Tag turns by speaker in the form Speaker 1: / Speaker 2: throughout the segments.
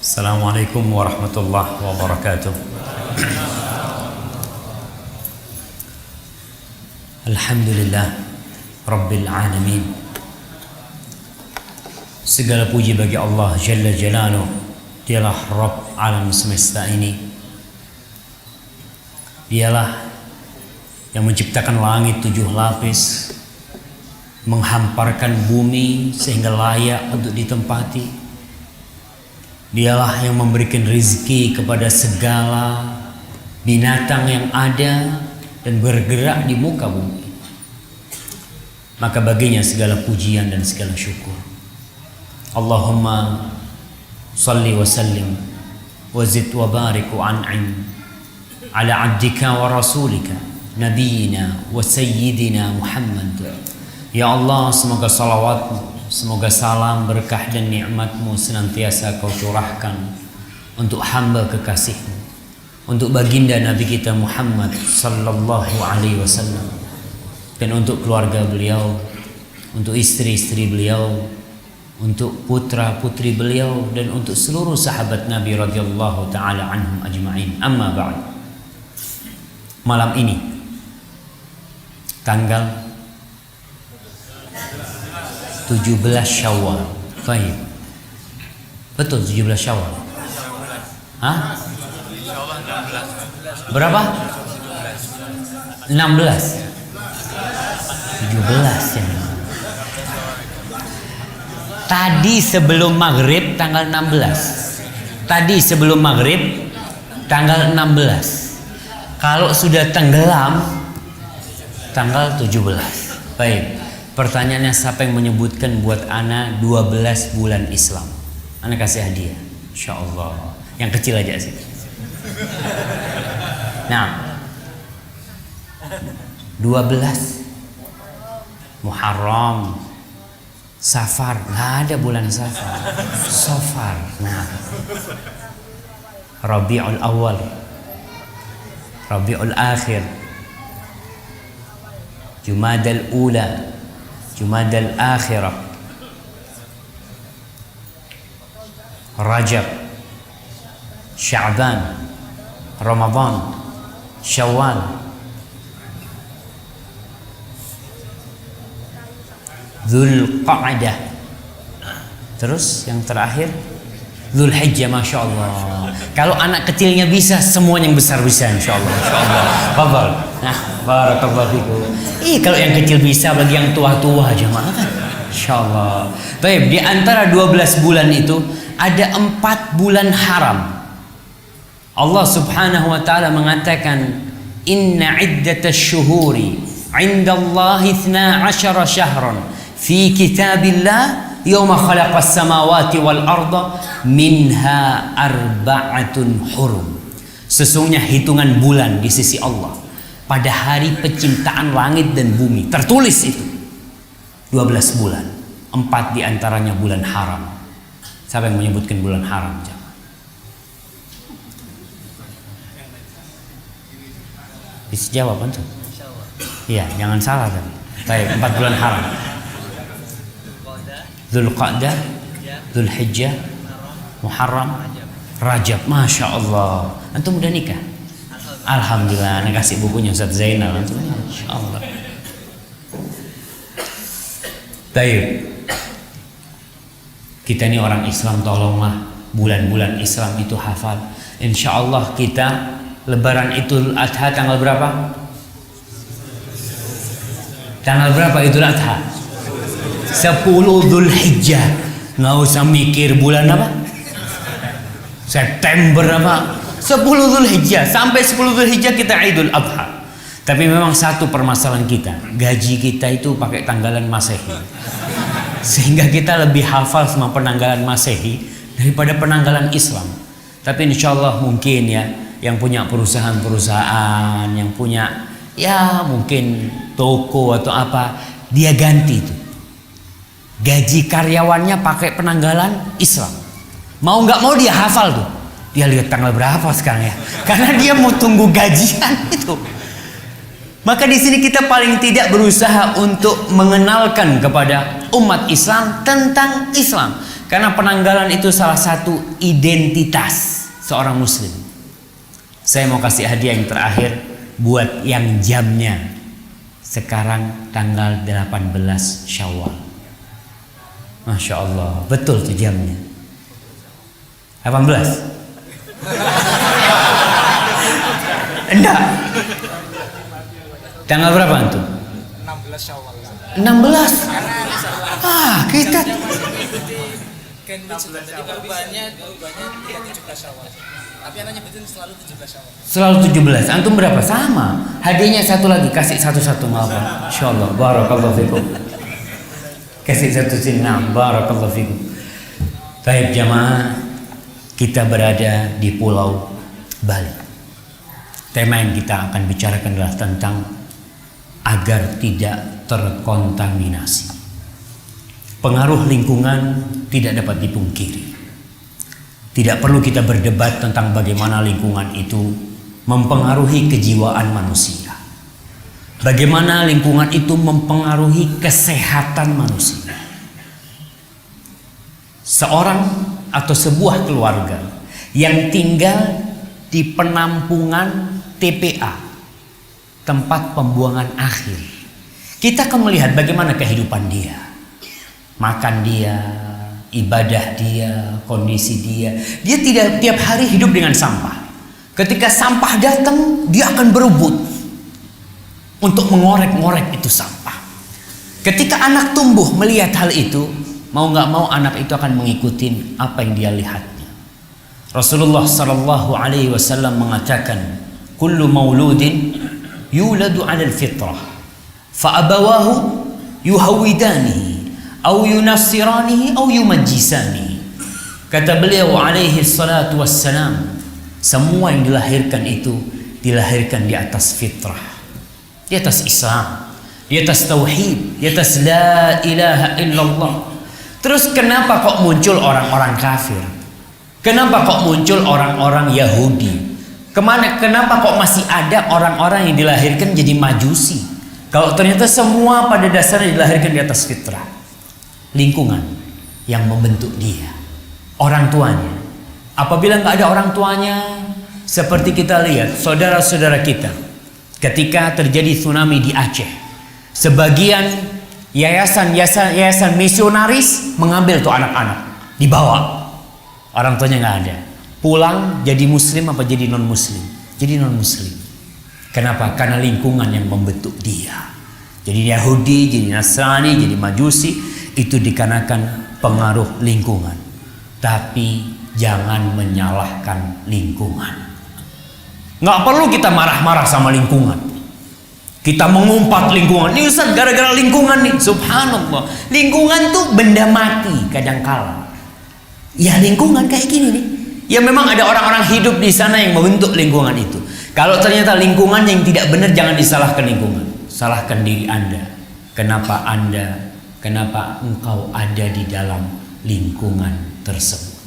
Speaker 1: Assalamualaikum warahmatullahi wabarakatuh. Alhamdulillah Rabbil Alamin. Segala puji bagi Allah Jalla Jalaluh. Dialah Rabb alam semesta ini. Dialah yang menciptakan langit 7 lapis, menghamparkan bumi sehingga layak untuk ditempati. Dialah yang memberikan rezeki kepada segala binatang yang ada dan bergerak di muka bumi. Maka baginya segala pujian dan segala syukur. Allahumma salli wa sallim wa zid wa barik wa an'im ala abdika wa rasulika nabiyina wa sayyidina Muhammad. Ya Allah, semoga salawatmu, semoga salam, berkah dan nikmatmu senantiasa kau curahkan untuk hamba kekasihmu, untuk baginda Nabi kita Muhammad sallallahu alaihi wasallam, dan untuk keluarga beliau, untuk istri-istri beliau, untuk putra-putri beliau, dan untuk seluruh sahabat Nabi radhiyallahu taala anhum ajma'in. Amma ba'd. Malam ini tanggal 17 Syawal. Baik. Betul 17 Syawal. Hah? Berapa? 16. 17 ya. Tadi sebelum maghrib tanggal 16. Tadi sebelum maghrib tanggal 16. Kalau sudah tenggelam tanggal 17. Baik. Pertanyaannya, siapa yang menyebutkan buat ana 12 bulan Islam? Ana kasih hadiah, insyaallah. Yang kecil aja sih. Nah, 12 Muharram, Safar, nggak ada bulan Safar. Safar, nah, Rabiul Awal, Rabiul Akhir, Jumadal Ula, Jumadal Akhirah, Rajab, Sya'ban, Ramadan, Syawal, Dzulqa'dah. Terus yang terakhir Dzulhijjah. Masya Allah. Kalau anak kecilnya bisa, semuanya yang besar bisa, insya Allah. Insya Allah. Fadhal. Nah, barakallahu fikum. Kalau yang kecil bisa, bagi yang tua-tua jemaah kan. Insya Allah. Baik, di antara 12 bulan itu ada 4 bulan haram. Allah Subhanahu wa taala mengatakan, "Inna iddatasy syuhuri 'indallahi 12 syahran fi kitabillah yauma khalaqas samawati wal arda minha arba'atun hurum." Sesungguhnya hitungan bulan di sisi Allah pada hari penciptaan langit dan bumi tertulis itu 12 bulan. 4 diantaranya bulan haram. Siapa yang menyebutkan bulan haram? Bisa jawab antum? Iya, jangan salah tadi. Baik, 4 bulan haram. Dzulqa'dah, Dzulhijjah, Muharram, Rajab. Masya Allah. Antum udah nikah? Alhamdulillah. Saya kasih bukunya Ustaz Zainal. Antum, Masya Allah. Baik. Kita ini orang Islam, tolonglah bulan-bulan Islam itu hafal. Insya Allah kita Lebaran Idul Adha tanggal berapa? Tanggal berapa Idul Adha? 10 Dzulhijjah. Nggak usah mikir bulan apa, September apa, 10 Dzulhijjah. Sampai 10 Dzulhijjah kita Idul Adha. Tapi memang satu permasalahan kita, gaji kita itu pakai tanggalan Masehi, sehingga kita lebih hafal sama penanggalan Masehi daripada penanggalan Islam. Tapi insya Allah mungkin ya, yang punya perusahaan-perusahaan, yang punya ya mungkin toko atau apa, dia ganti itu gaji karyawannya pakai penanggalan Islam. Mau nggak mau dia hafal tuh. Dia lihat tanggal berapa sekarang ya, karena dia mau tunggu gajian itu. Maka di sini kita paling tidak berusaha untuk mengenalkan kepada umat Islam tentang Islam. Karena penanggalan itu salah satu identitas seorang muslim. Saya mau kasih hadiah yang terakhir buat yang jamnya. Sekarang tanggal 18 Syawal. Masya Allah, betul tuh jamnya. 18? Enggak. Tanggal berapa antum?
Speaker 2: 16 Syawal.
Speaker 1: 16? Kita
Speaker 2: Jadi perubahannya 17 Syawal. Tapi anaknya betul selalu 17 Syawal.
Speaker 1: selalu 17. Antum berapa? Sama. Hadiahnya satu lagi, kasih satu-satu maaf. Insyaallah. Barakallahu fikum. Kasih satu sini. Nah, barakallahu fikum. Baik jamaah, kita berada di Pulau Bali. Tema yang kita akan bicarakan adalah tentang agar tidak terkontaminasi. Pengaruh lingkungan tidak dapat dipungkiri. Tidak perlu kita berdebat tentang bagaimana lingkungan itu mempengaruhi kejiwaan manusia. Bagaimana lingkungan itu mempengaruhi kesehatan manusia. Seorang atau sebuah keluarga yang tinggal di penampungan TPA, tempat pembuangan akhir, kita akan melihat bagaimana kehidupan dia. Makan dia, ibadah dia, kondisi dia. Dia tidak tiap hari hidup dengan sampah. Ketika sampah datang, dia akan berebut untuk mengorek-ngorek itu sampah. Ketika anak tumbuh melihat hal itu, mau nggak mau anak itu akan mengikuti apa yang dia lihatnya. Rasulullah Sallallahu Alaihi Wasallam mengatakan, "Kullu mauludin yuladu 'alal fitrah, fa abawahu yuhawidanihi, au yunassiranihi au yumajjisanihi." Kata beliau alaihi salatu wassalam, semua yang dilahirkan itu dilahirkan di atas fitrah, di atas Islam, di atas tauhid, di atas la ilaha illallah. Terus kenapa kok muncul orang-orang kafir? Kenapa kok muncul orang-orang Yahudi? Kenapa kok masih ada orang-orang yang dilahirkan jadi majusi? Kalau ternyata semua pada dasarnya dilahirkan di atas fitrah. Lingkungan yang membentuk dia, orang tuanya. Apabila nggak ada orang tuanya, seperti kita lihat saudara-saudara kita ketika terjadi tsunami di Aceh, sebagian yayasan misionaris mengambil tuh anak-anak, dibawa, orang tuanya nggak ada, pulang jadi muslim apa jadi non muslim? Jadi non muslim. Kenapa? Karena lingkungan yang membentuk dia. Jadi Yahudi, jadi Nasrani, jadi Majusi, itu dikarenakan pengaruh lingkungan. Tapi jangan menyalahkan lingkungan. Nggak perlu kita marah-marah sama lingkungan. Kita mengumpat lingkungan. Ini Ustaz gara-gara lingkungan nih. Subhanallah. Lingkungan tuh benda mati kadangkala. Ya lingkungan kayak gini nih. Ya memang ada orang-orang hidup di sana yang membentuk lingkungan itu. Kalau ternyata lingkungan yang tidak benar, jangan disalahkan lingkungan. Salahkan diri Anda. Kenapa engkau ada di dalam lingkungan tersebut?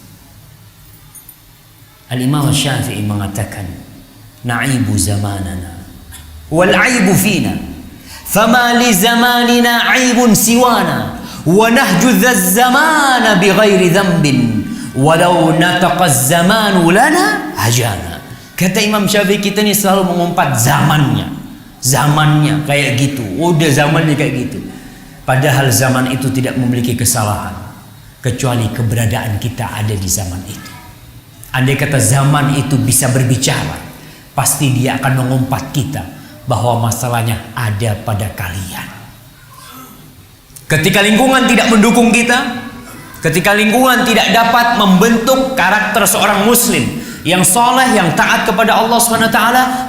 Speaker 1: Al-Imam Syafi'i mengatakan, na'ibu zamanana wal 'aibu fina, fama li zamanina 'aibun siwana, wa nahju zamana bighairi dhanbin, walau nataqa zamanu lana hajana. Kata Imam Syafi'i, kita ini selalu mengumpat zamannya kayak gitu, udah zamannya kayak gitu. Padahal zaman itu tidak memiliki kesalahan, kecuali keberadaan kita ada di zaman itu. Andai kata zaman itu bisa berbicara, pasti dia akan mengumpat kita bahwa masalahnya ada pada kalian. Ketika lingkungan tidak mendukung kita, ketika lingkungan tidak dapat membentuk karakter seorang muslim yang soleh, yang taat kepada Allah SWT,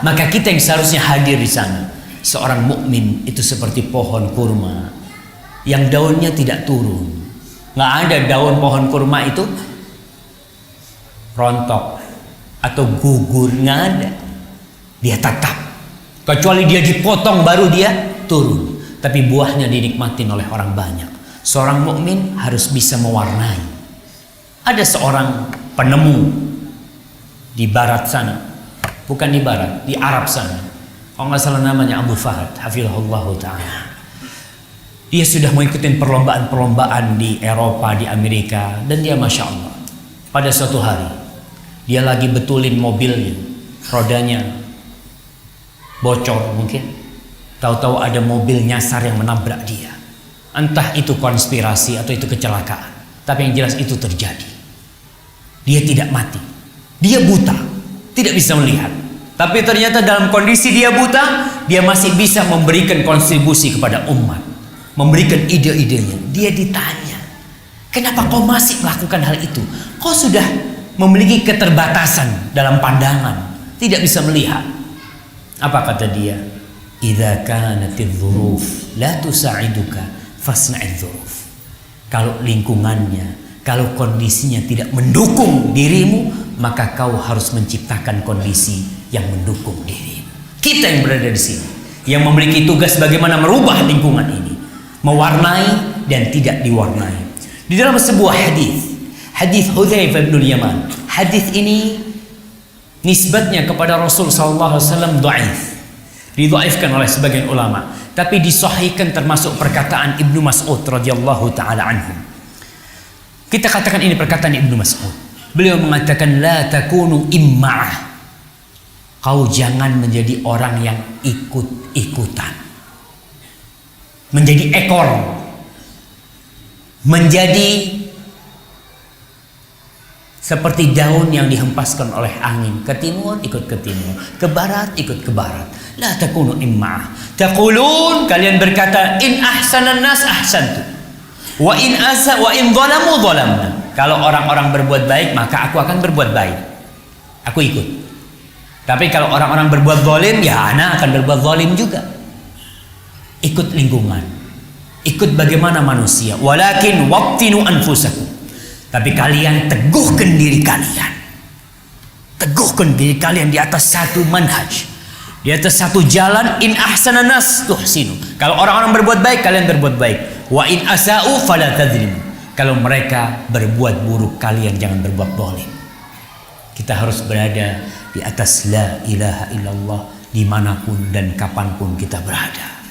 Speaker 1: maka kita yang seharusnya hadir di sana. Seorang mukmin itu seperti pohon kurma yang daunnya tidak turun. Nggak ada daun pohon kurma itu rontok atau gugur, nggak ada. Dia tetap, kecuali dia dipotong baru dia turun. Tapi buahnya dinikmatin oleh orang banyak. Seorang mukmin harus bisa mewarnai. Ada seorang penemu di barat sana, bukan di barat, di Arab sana, kalau nggak salah namanya Abu Fahad, hafizahullah ta'ala. Dia sudah mengikuti perlombaan-perlombaan di Eropa, di Amerika, dan dia Masya Allah. Pada suatu hari, dia lagi betulin mobilnya, rodanya bocor mungkin. Tahu-tahu ada mobil nyasar yang menabrak dia. Entah itu konspirasi atau itu kecelakaan, tapi yang jelas itu terjadi. Dia tidak mati, dia buta, tidak bisa melihat. Tapi ternyata dalam kondisi dia buta, dia masih bisa memberikan kontribusi kepada umat, memberikan ide-idenya. Dia ditanya, kenapa kau masih melakukan hal itu? Kau sudah memiliki keterbatasan dalam pandangan, tidak bisa melihat. Apa kata dia? Idza kanatiz dzuruf la tusa'iduka fasna'idz dzuruf. Kalau lingkungannya, kalau kondisinya tidak mendukung dirimu, maka kau harus menciptakan kondisi yang mendukung dirimu. Kita yang berada di sini, yang memiliki tugas bagaimana merubah lingkungan ini, mewarnai dan tidak diwarnai. Di dalam sebuah hadis Hudzaifah bin Yaman, hadis ini nisbatnya kepada Rasul sallallahu alaihi wasallam dhaif, didhaifkan oleh sebagian ulama, tapi disahihkan termasuk perkataan Ibnu Mas'ud radhiyallahu taala anhu. Kita katakan ini perkataan Ibnu Mas'ud. Beliau mengatakan la takunu imma'ah. Kau jangan menjadi orang yang ikut-ikutan, menjadi ekor, menjadi seperti daun yang dihempaskan oleh angin, ke timur ikut ke timur, ke barat ikut ke barat. La takunu imma'ah. Taqulun, kalian berkata, in ahsanan nas ahsantu, wa in zalamu zalamna. Kalau orang-orang berbuat baik, maka aku akan berbuat baik, aku ikut. Tapi kalau orang-orang berbuat zalim, ya ana akan berbuat zalim juga. Ikut lingkungan, ikut bagaimana manusia. Walakin wattinu anfusakum. Tapi kalian teguhkan diri kalian. Teguhkan diri kalian di atas satu manhaj, di atas satu jalan. In ahsanan nas tuhsinu. Kalau orang-orang berbuat baik, kalian berbuat baik. Wa in asa'u fala tadzlimu. Kalau mereka berbuat buruk, kalian jangan berbuat zalim. Kita harus berada di atas la ilaha illallah dimanapun dan kapanpun kita berada.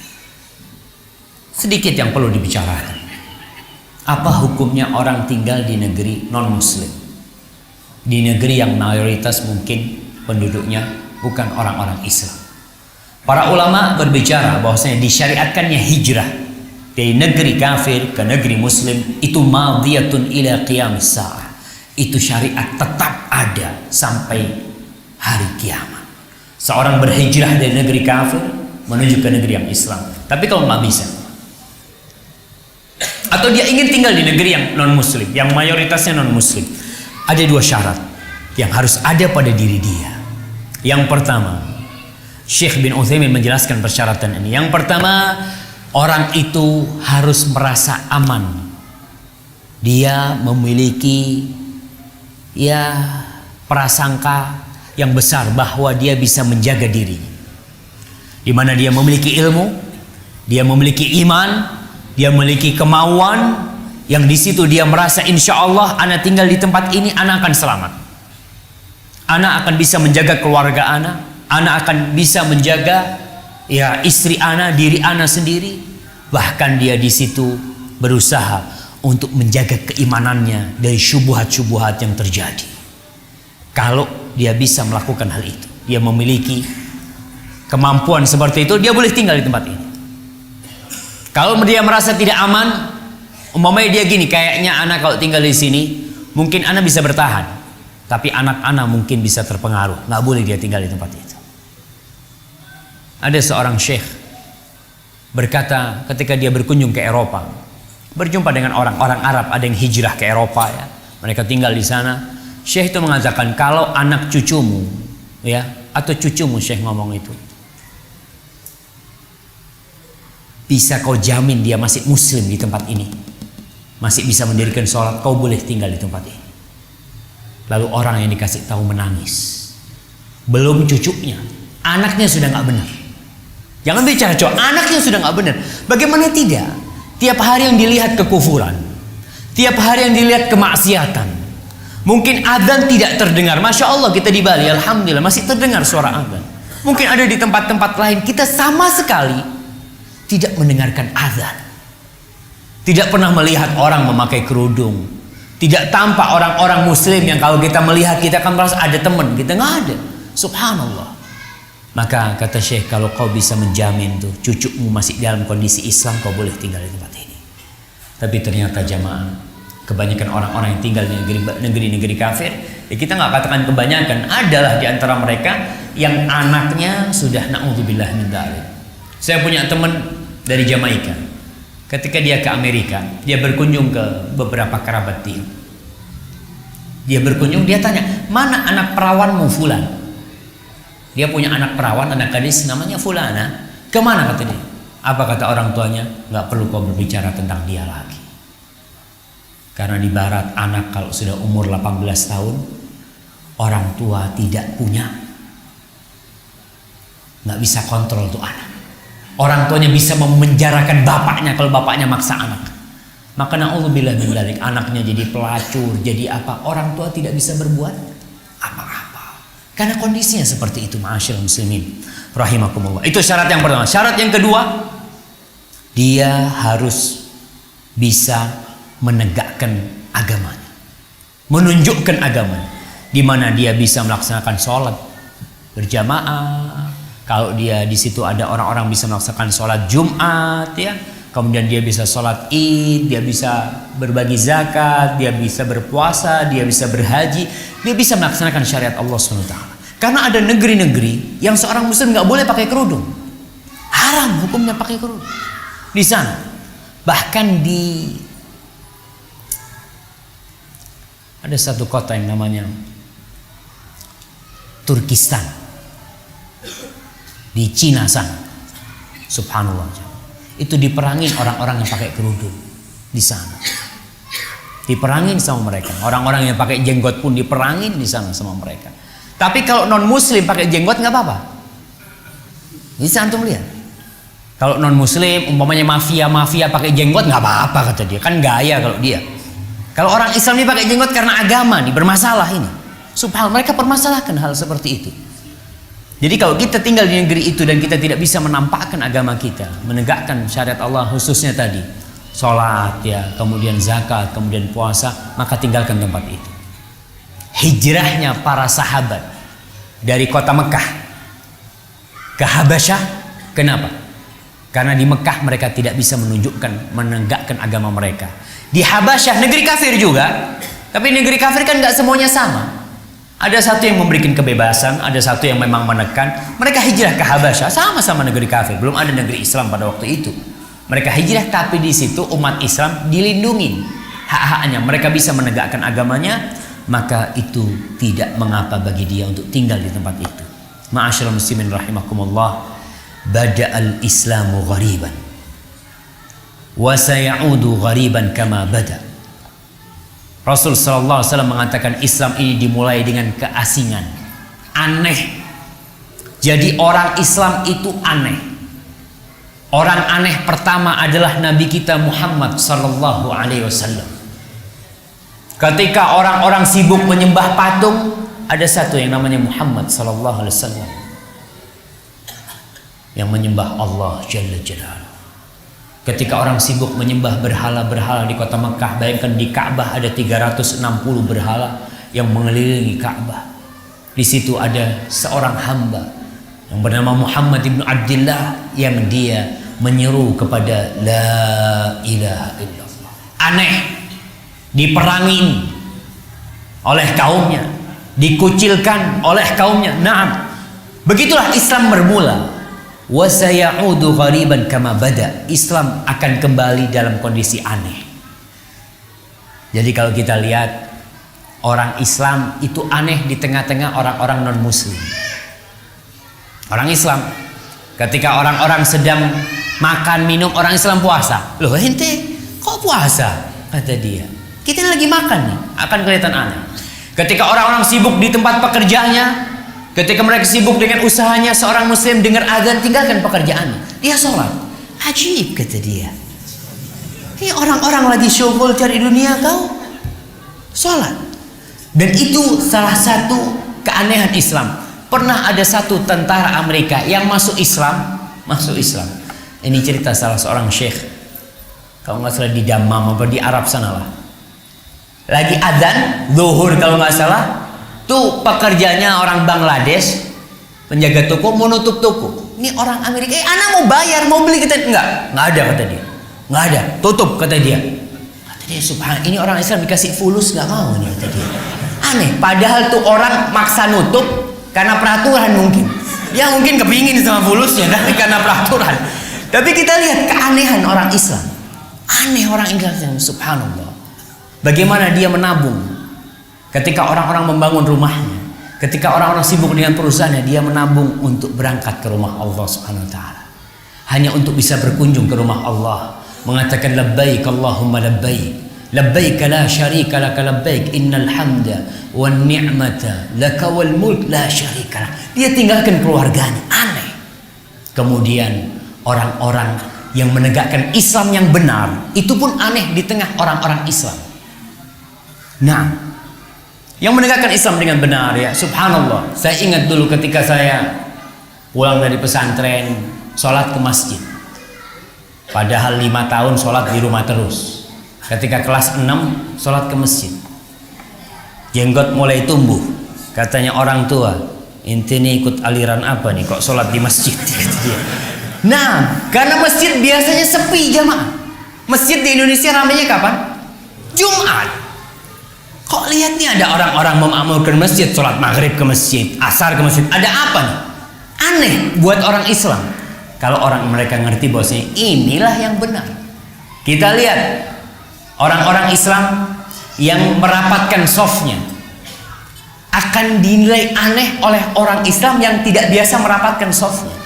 Speaker 1: Sedikit yang perlu dibicarakan. Apa hukumnya orang tinggal di negeri non-muslim, di negeri yang mayoritas mungkin penduduknya bukan orang-orang Islam? Para ulama berbicara bahwasanya disyariatkannya hijrah dari negeri kafir ke negeri muslim itu madhiyatun ila qiyamis sa'ah. Itu syariat tetap ada sampai hari kiamat. Seorang berhijrah dari negeri kafir menuju ke negeri yang Islam. Tapi kalau nggak bisa, atau dia ingin tinggal di negeri yang non muslim, yang mayoritasnya non muslim, ada dua syarat yang harus ada pada diri dia. Yang pertama, Syekh bin Utsaimin menjelaskan persyaratan ini. Yang pertama, orang itu harus merasa aman. Dia memiliki prasangka yang besar bahwa dia bisa menjaga diri, di mana dia memiliki ilmu, dia memiliki iman, dia memiliki kemauan, yang di situ dia merasa insya Allah ana tinggal di tempat ini, ana akan selamat, ana akan bisa menjaga keluarga ana akan bisa menjaga istri ana, diri ana sendiri. Bahkan dia di situ berusaha untuk menjaga keimanannya dari syubhat-syubhat yang terjadi. Kalau dia bisa melakukan hal itu, dia memiliki kemampuan seperti itu, dia boleh tinggal di tempat ini. Kalau dia merasa tidak aman, umpamanya dia gini, kayaknya anak kalau tinggal di sini mungkin anak bisa bertahan, tapi anak-anak mungkin bisa terpengaruh, nggak boleh dia tinggal di tempat itu. Ada seorang syekh berkata ketika dia berkunjung ke Eropa, berjumpa dengan orang-orang Arab, ada yang hijrah ke Eropa ya, mereka tinggal di sana. Syekh itu mengatakan, kalau anak cucumu atau cucumu, Syekh ngomong itu, bisa kau jamin dia masih muslim di tempat ini, masih bisa mendirikan sholat, kau boleh tinggal di tempat ini. Lalu orang yang dikasih tahu menangis. Belum cucunya, anaknya sudah nggak benar. Jangan bicara cowok, anaknya sudah nggak benar. Bagaimana tidak? Tiap hari yang dilihat kekufuran, tiap hari yang dilihat kemaksiatan. Mungkin adzan tidak terdengar. Masya Allah, kita di Bali alhamdulillah masih terdengar suara adzan. Mungkin ada di tempat-tempat lain kita sama sekali tidak mendengarkan adzan. Tidak pernah melihat orang memakai kerudung. Tidak tampak orang-orang muslim yang kalau kita melihat kita akan merasa ada teman. Kita nggak ada. Subhanallah. Maka kata Syekh, kalau kau bisa menjamin tuh cucumu masih dalam kondisi Islam, kau boleh tinggal di tempat ini. Tapi ternyata jamaah, kebanyakan orang-orang yang tinggal di negeri-negeri kafir, ya kita nggak katakan kebanyakan, adalah di antara mereka yang anaknya sudah na'udzubillah min dzalik. Saya punya teman dari Jamaika. Ketika dia ke Amerika, dia berkunjung ke beberapa kerabat dia. Dia berkunjung, dia tanya, mana anak perawanmu Fulan? Dia punya anak perawan, anak gadis namanya Fulana. Kemana kata dia? Apa kata orang tuanya? Nggak perlu kau berbicara tentang dia lagi. Karena di barat anak kalau sudah umur 18 tahun, orang tua tidak punya, nggak bisa kontrol tuh anak. Orang tuanya bisa memenjarakan bapaknya kalau bapaknya maksa anak. Maka na'udzubillah min dzalik, anaknya jadi pelacur, jadi apa? Orang tua tidak bisa berbuat apa-apa. Karena kondisinya seperti itu, ma'asyiral muslimin rahimakumullah. Itu syarat yang pertama. Syarat yang kedua, dia harus bisa menegakkan agamanya, menunjukkan agamanya, di mana dia bisa melaksanakan sholat berjamaah. Kalau dia di situ ada orang-orang bisa melaksanakan sholat Jumat, ya, kemudian dia bisa sholat Id, dia bisa berbagi zakat, dia bisa berpuasa, dia bisa berhaji, dia bisa melaksanakan syariat Allah SWT. Karena ada negeri-negeri yang seorang muslim nggak boleh pakai kerudung, haram hukumnya pakai kerudung di sana. Bahkan ada satu kota yang namanya Turkistan di Cina sana, subhanallah, itu diperangin orang-orang yang pakai kerudung di sana. Diperangin sama mereka. Orang-orang yang pakai jenggot pun diperangin di sana sama mereka. Tapi kalau non muslim pakai jenggot nggak apa-apa. Bisa antum lihat. Kalau non muslim umpamanya mafia pakai jenggot nggak apa-apa kata dia. Kan gaya kalau dia. Kalau orang Islam ini pakai jenggot karena agama nih, bermasalah ini. Subhanallah, mereka permasalahkan hal seperti itu. Jadi kalau kita tinggal di negeri itu dan kita tidak bisa menampakkan agama kita, menegakkan syariat Allah khususnya tadi, sholat ya, kemudian zakat, kemudian puasa, maka tinggalkan tempat itu. Hijrahnya para sahabat dari kota Mekah ke Habasyah, kenapa? Karena di Mekah mereka tidak bisa menegakkan agama mereka. Di Habasyah, negeri kafir juga, tapi negeri kafir kan nggak semuanya sama. Ada satu yang memberikan kebebasan, ada satu yang memang menekan. Mereka hijrah ke Habasyah, sama-sama negeri kafir, belum ada negeri Islam pada waktu itu. Mereka hijrah, tapi di situ umat Islam dilindungi hak-haknya, mereka bisa menegakkan agamanya, maka itu tidak mengapa bagi dia untuk tinggal di tempat itu. Ma'asyiral muslimin rahimakumullah, bada'al Islamu ghariban wa sayaudu ghariban kama bada. Rasul sallallahu alaihi wasallam mengatakan Islam ini dimulai dengan keasingan, aneh. Jadi orang Islam itu aneh. Orang aneh pertama adalah Nabi kita Muhammad sallallahu alaihi wasallam. Ketika orang-orang sibuk menyembah patung, ada satu yang namanya Muhammad sallallahu alaihi wasallam yang menyembah Allah Jalla Jalaluhu. Ketika orang sibuk menyembah berhala-berhala di kota Mekah, bayangkan di Ka'bah ada 360 berhala yang mengelilingi Ka'bah. Di situ ada seorang hamba yang bernama Muhammad ibnu Abdullah yang dia menyeru kepada la ilaha illallah. Aneh, diperangin oleh kaumnya, dikucilkan oleh kaumnya. Naam, begitulah Islam bermula. Wa sayaudu ghariban kama bada. Islam akan kembali dalam kondisi aneh. Jadi kalau kita lihat orang Islam itu aneh di tengah-tengah orang-orang non muslim. Orang Islam ketika orang-orang sedang makan minum, orang Islam puasa. Loh ente kok puasa? Kata dia. Kita lagi makan nih, akan kelihatan aneh. Ketika orang-orang sibuk di tempat pekerjaannya, ketika mereka sibuk dengan usahanya, seorang muslim dengar azan tinggalkan pekerjaannya, dia sholat. Ajib kata dia. Ini orang-orang lagi syughul cari dunia, kau sholat. Dan itu salah satu keanehan Islam. Pernah ada satu tentara Amerika yang masuk Islam. Ini cerita salah seorang syekh. Kalau nggak salah di Dammam apa di Arab sana lah. Lagi adzan zuhur kalau nggak salah. Tuh pekerjanya orang Bangladesh, penjaga toko mau nutup toko. Ini orang Amerika, anak mau bayar, mau beli, kata nggak ada kata dia, nggak ada, tutup kata dia. Kata dia, subhanallah, ini orang Islam dikasih fulus nggak mau nih kata dia. Aneh, padahal tuh orang maksa nutup karena peraturan mungkin. Dia mungkin kepingin sama fulusnya, tapi karena peraturan. Tapi kita lihat keanehan orang Islam, aneh orang Islam, subhanallah. Bagaimana dia menabung? Ketika orang-orang membangun rumahnya, ketika orang-orang sibuk dengan perusahaannya, dia menabung untuk berangkat ke rumah Allah Subhanahu wa taala. Hanya untuk bisa berkunjung ke rumah Allah, mengatakan labbaik Allahumma labbaik, labbaik la syarika laka labbaik, innal hamda wan ni'mata laka wal mulk la syarika lak. Dia tinggalkan keluarganya, aneh. Kemudian orang-orang yang menegakkan Islam yang benar, itu pun aneh di tengah orang-orang Islam. Nah, yang menegakkan Islam dengan benar ya, subhanallah. Saya ingat dulu ketika saya pulang dari pesantren, sholat ke masjid. Padahal 5 tahun sholat di rumah terus. Ketika kelas 6, sholat ke masjid. Jenggot mulai tumbuh. Katanya orang tua, inti nih ikut aliran apa nih kok sholat di masjid? Nah, karena masjid biasanya sepi jamaah. Masjid di Indonesia ramainya kapan? Jumat. Kok lihat nih ada orang-orang memakmurkan masjid, sholat maghrib ke masjid, asar ke masjid. Ada apa nih? Aneh buat orang Islam. Kalau orang mereka ngerti bahwasanya inilah yang benar. Kita lihat orang-orang Islam yang merapatkan softnya akan dinilai aneh oleh orang Islam yang tidak biasa merapatkan softnya.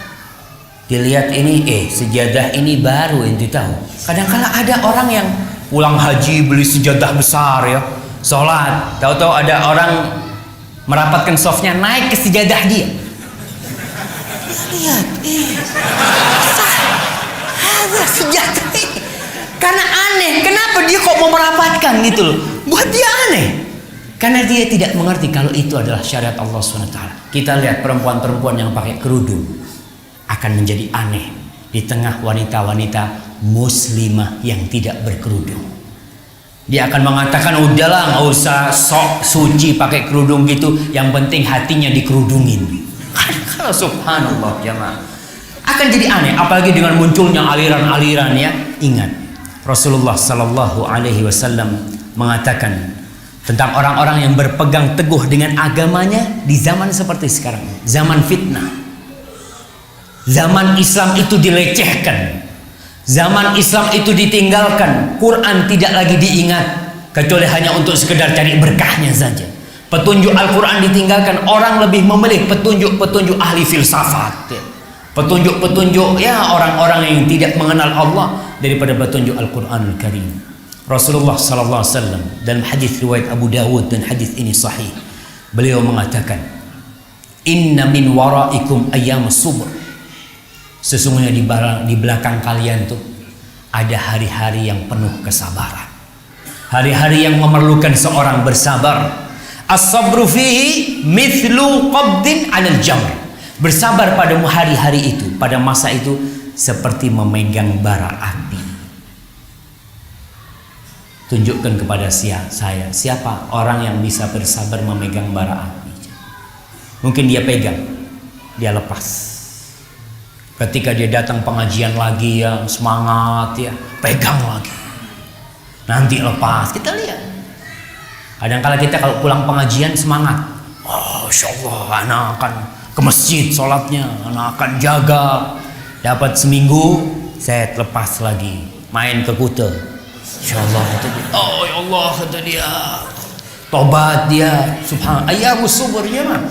Speaker 1: Dilihat ini, sejadah ini baru ente tahu. Kadang-kala ada orang yang pulang haji beli sejadah besar ya. Sholat, tahu-tahu ada orang merapatkan softnya naik ke sejadah dia. Lihat, ada sejadah ini. Karena aneh, kenapa dia kok mau merapatkan gitu loh? Buat dia aneh. Karena dia tidak mengerti kalau itu adalah syariat Allah SWT. Kita lihat perempuan-perempuan yang pakai kerudung akan menjadi aneh di tengah wanita-wanita muslimah yang tidak berkerudung. Dia akan mengatakan, udahlah nggak usah sok suci pakai kerudung gitu, yang penting hatinya dikerudungin. Kalau subhanallah jemaah, akan jadi aneh. Apalagi dengan munculnya aliran-aliran ya. Ingat, Rasulullah Sallallahu Alaihi Wasallam mengatakan tentang orang-orang yang berpegang teguh dengan agamanya di zaman seperti sekarang, zaman fitnah, zaman Islam itu dilecehkan, zaman Islam itu ditinggalkan, Quran tidak lagi diingat kecuali hanya untuk sekedar cari berkahnya saja. Petunjuk Al-Quran ditinggalkan, orang lebih memilih petunjuk-petunjuk ahli filsafat, petunjuk-petunjuk ya orang-orang yang tidak mengenal Allah daripada petunjuk Al-Quranul Karim. Rasulullah Sallallahu Alaihi Wasallam dalam hadis riwayat Abu Dawud, dan hadis ini sahih, beliau mengatakan, inna min waraikum ayyam subur. Sesungguhnya di belakang kalian tuh ada hari-hari yang penuh kesabaran, hari-hari yang memerlukan seorang bersabar. As-sabru fihi mithlu qabdin 'alal jamr. Bersabar pada hari-hari itu, pada masa itu, seperti memegang bara api. Tunjukkan kepada saya siapa orang yang bisa bersabar memegang bara api. Mungkin dia pegang, dia lepas. Ketika dia datang pengajian lagi ya, semangat ya, pegang lagi, nanti lepas. Kita lihat kadang-kala kita kalau pulang pengajian semangat, oh insya Allah anak akan ke masjid sholatnya, anak akan jaga. Dapat seminggu saya lepas lagi, main ke Kuta, insya Allah kata dia, oh ya Allah kata dia, tobat dia, subhanallah. Ayyamus subur ya mah,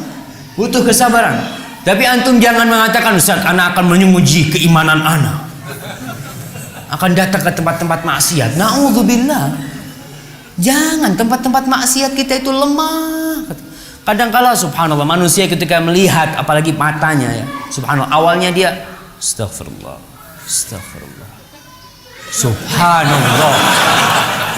Speaker 1: butuh kesabaran. Tapi antum jangan mengatakan, Ustaz, anak akan menguji keimanan anak, akan datang ke tempat-tempat maksiat. Na'udzubillah. Jangan, tempat-tempat maksiat kita itu lemah. Kadang-kala subhanallah manusia ketika melihat, apalagi matanya ya, subhanallah, awalnya dia astagfirullah, astagfirullah, subhanallah,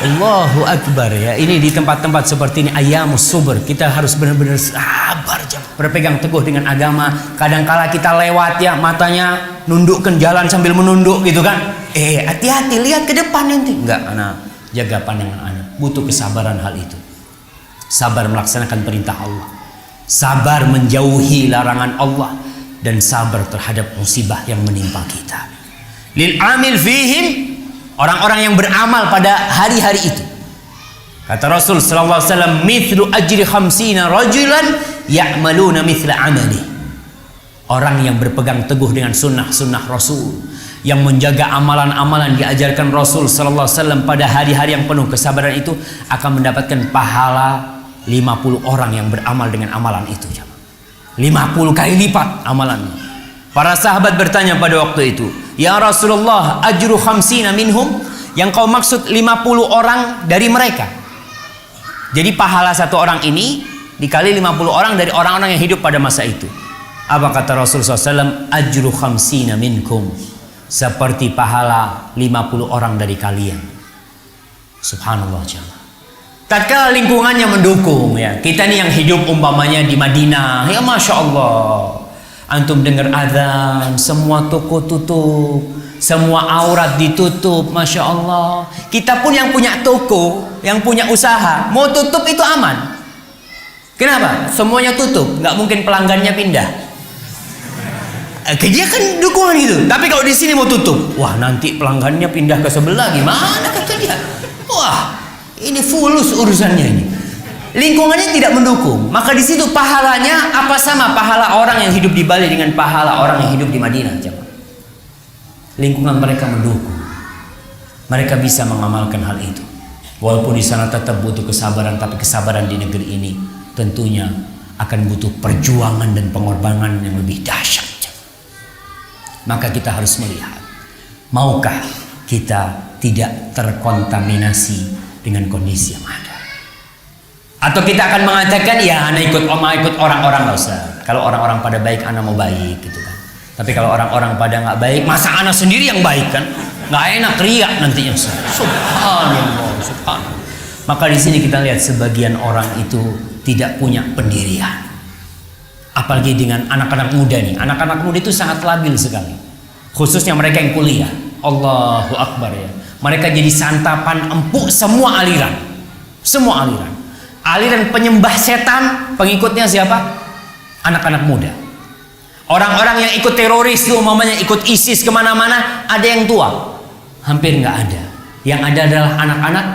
Speaker 1: Allahu Akbar ya. Ini di tempat-tempat seperti ini ayyamus subur, kita harus benar-benar sabar, berpegang teguh dengan agama. Kadang-kala kita lewat ya, matanya nundukkan jalan sambil menunduk gitu kan. Hati-hati, lihat ke depan nanti. Enggak, anak jaga pandangan anak. Butuh kesabaran hal itu. Sabar melaksanakan perintah Allah, sabar menjauhi larangan Allah, dan sabar terhadap musibah yang menimpa kita. Lil amil fihim, orang-orang yang beramal pada hari-hari itu. Kata Rasul sallallahu alaihi wasallam, mithlu ajri 50 rajulan ya'maluna mithla amali. Orang yang berpegang teguh dengan sunnah-sunnah Rasul, yang menjaga amalan-amalan diajarkan Rasul sallallahu alaihi wasallam pada hari-hari yang penuh kesabaran itu, akan mendapatkan pahala 50 orang yang beramal dengan amalan itu. 50 kali lipat amalannya. Para sahabat bertanya pada waktu itu, ya Rasulullah, ajru 50 minhum, yang kau maksud 50 orang dari mereka. Jadi pahala satu orang ini dikali 50 orang dari orang-orang yang hidup pada masa itu. Apa kata Rasulullah SAW? Ajru 50 minkum, seperti pahala 50 orang dari kalian. Subhanallah jemaah. Tatkala lingkungannya mendukung, ya, kita nih yang hidup umpamanya di Madinah, ya Masya Allah, antum dengar azan, semua toko tutup, semua aurat ditutup, Masya Allah. Kita pun yang punya toko, yang punya usaha, mau tutup itu aman. Kenapa? Semuanya tutup, nggak mungkin pelanggannya pindah. Dia kan dukungan gitu. Tapi kalau di sini mau tutup, wah nanti pelanggannya pindah ke sebelah, gimana kata dia? Wah, ini fulus urusannya ini. Lingkungannya tidak mendukung, maka di situ pahalanya apa sama pahala orang yang hidup di Bali dengan pahala orang yang hidup di Madinah. Lingkungan mereka mendukung, mereka bisa mengamalkan hal itu. Walaupun di sana tetap butuh kesabaran, tapi kesabaran di negeri ini tentunya akan butuh perjuangan dan pengorbanan yang lebih dahsyat. Maka kita harus melihat, maukah kita tidak terkontaminasi dengan kondisi yang ada? Atau kita akan mengatakan, ya anak ikut orang-orang, nggak usah. Kalau orang-orang pada baik, anak mau baik gitu kan. Tapi kalau orang-orang pada nggak baik, masa anak sendiri yang baik kan? Nggak enak, riak nantinya. Subhanallah, subhanallah. Maka di sini kita lihat sebagian orang itu tidak punya pendirian. Apalagi dengan anak-anak muda nih. Anak-anak muda itu sangat labil sekali. Khususnya mereka yang kuliah. Allahu Akbar ya. Mereka jadi santapan empuk semua aliran. Semua aliran. Aliran penyembah setan, pengikutnya siapa? Anak-anak muda. Orang-orang yang ikut teroris itu umpamanya ikut ISIS kemana-mana, ada yang tua? Hampir nggak ada. Yang ada adalah anak-anak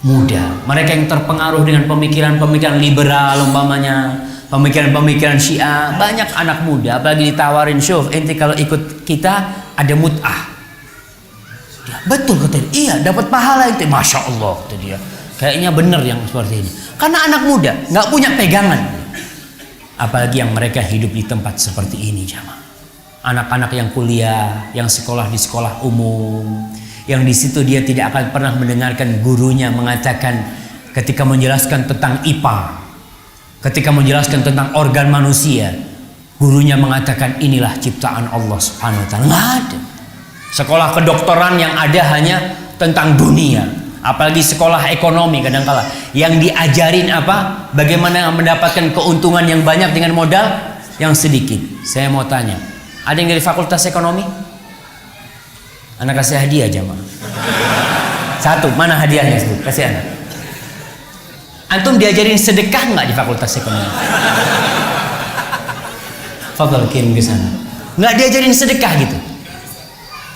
Speaker 1: muda. Mereka yang terpengaruh dengan pemikiran-pemikiran liberal umpamanya, pemikiran-pemikiran Syiah. Banyak anak muda, apalagi ditawarin, syuf, ente kalau ikut kita ada mut'ah. Ya, betul kata dia, iya dapat pahala itu. Masya Allah kata dia, kayaknya benar yang seperti ini. Karena anak muda nggak punya pegangan. Apalagi yang mereka hidup di tempat seperti ini jamaah. Anak-anak yang kuliah, yang sekolah di sekolah umum, yang di situ dia tidak akan pernah mendengarkan gurunya mengatakan ketika menjelaskan tentang IPA, ketika menjelaskan tentang organ manusia, gurunya mengatakan inilah ciptaan Allah Subhanahu wa taala. Nggak ada. Sekolah kedokteran yang ada hanya tentang dunia, apalagi sekolah ekonomi kadangkala yang diajarin apa? Bagaimana mendapatkan keuntungan yang banyak dengan modal yang sedikit. Saya mau tanya, ada yang dari fakultas ekonomi? Anak kasih hadiah jamaah. Satu, mana hadiahnya? Kasih anak. Antum diajarin sedekah nggak di fakultas ekonomi? Fadhal kirim ke sana. Nggak diajarin sedekah gitu.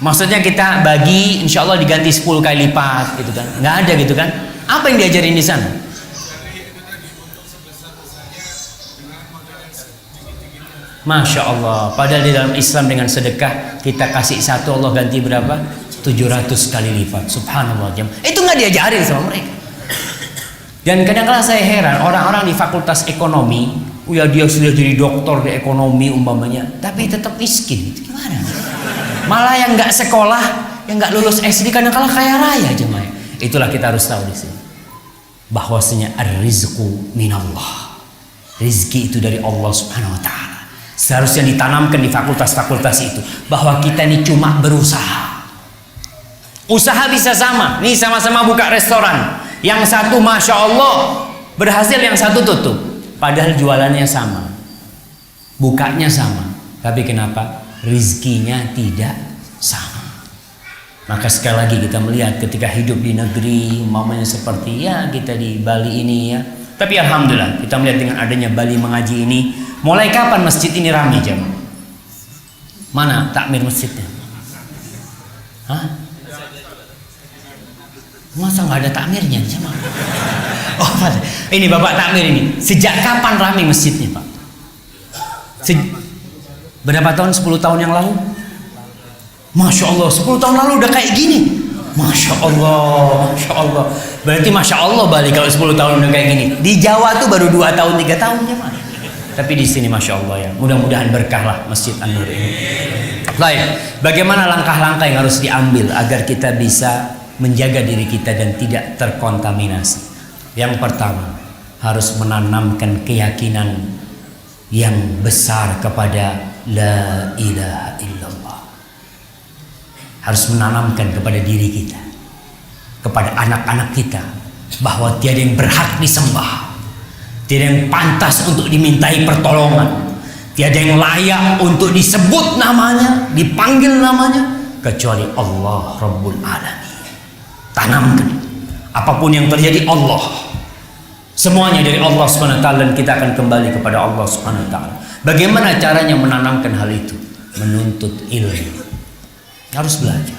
Speaker 1: Maksudnya kita bagi, insya Allah diganti 10 kali lipat gitu kan? Nggak ada gitu kan? Apa yang diajarin di sana? Masya Allah. Padahal di dalam Islam dengan sedekah kita kasih satu, Allah ganti berapa? 700 kali lipat. Subhanallah. Itu nggak diajarin sama mereka. Dan kadang-kadang saya heran orang-orang di fakultas ekonomi, ya dia sudah jadi doktor di ekonomi umpamanya, tapi tetap miskin. Gimana? Malah yang nggak sekolah, yang nggak lulus SD kadang-kadang kaya raya jemaah. Itulah kita harus tahu di sini, bahwasanya ar-rizqu minallah. Rizki itu dari Allah Subhanahu wa taala. Seharusnya ditanamkan di fakultas-fakultas itu bahwa kita ini cuma berusaha. Usaha bisa sama, nih sama-sama buka restoran. Yang satu Masya Allah berhasil, yang satu tutup. Padahal jualannya sama, bukanya sama. Tapi kenapa? rizkinya tidak sama. Maka sekali lagi kita melihat ketika hidup di negeri umpamanya seperti ya kita di Bali ini ya. Tapi alhamdulillah kita melihat dengan adanya Bali Mengaji ini, mulai kapan masjid ini ramai jemaah? Mana takmir masjidnya? Hah? Masa nggak ada takmirnya jemaah? Oh, ini Bapak takmir ini. Sejak kapan ramai masjidnya, Pak? Berapa tahun? 10 tahun yang lalu? Masya Allah, 10 tahun lalu udah kayak gini. Masya Allah, Masya Allah. Berarti Masya Allah Bali kalau 10 tahun udah kayak gini. Di Jawa tuh baru 2 tahun, 3 tahun ya Pak. Tapi di sini Masya Allah ya. Mudah-mudahan berkah lah Masjid An-Nur ini. Baik, bagaimana langkah-langkah yang harus diambil agar kita bisa menjaga diri kita dan tidak terkontaminasi? Yang pertama, harus menanamkan keyakinan yang besar kepada La ilaha illallah. Harus menanamkan kepada diri kita, kepada anak-anak kita, bahwa tiada yang berhak disembah, tiada yang pantas untuk dimintai pertolongan, tiada yang layak untuk disebut namanya, dipanggil namanya, kecuali Allah Rabbul Alamin. Tanamkan, apapun yang terjadi Allah, semuanya dari Allah SWT, dan kita akan kembali kepada Allah SWT. Bagaimana caranya menanamkan hal itu? Menuntut ilmu. Harus belajar.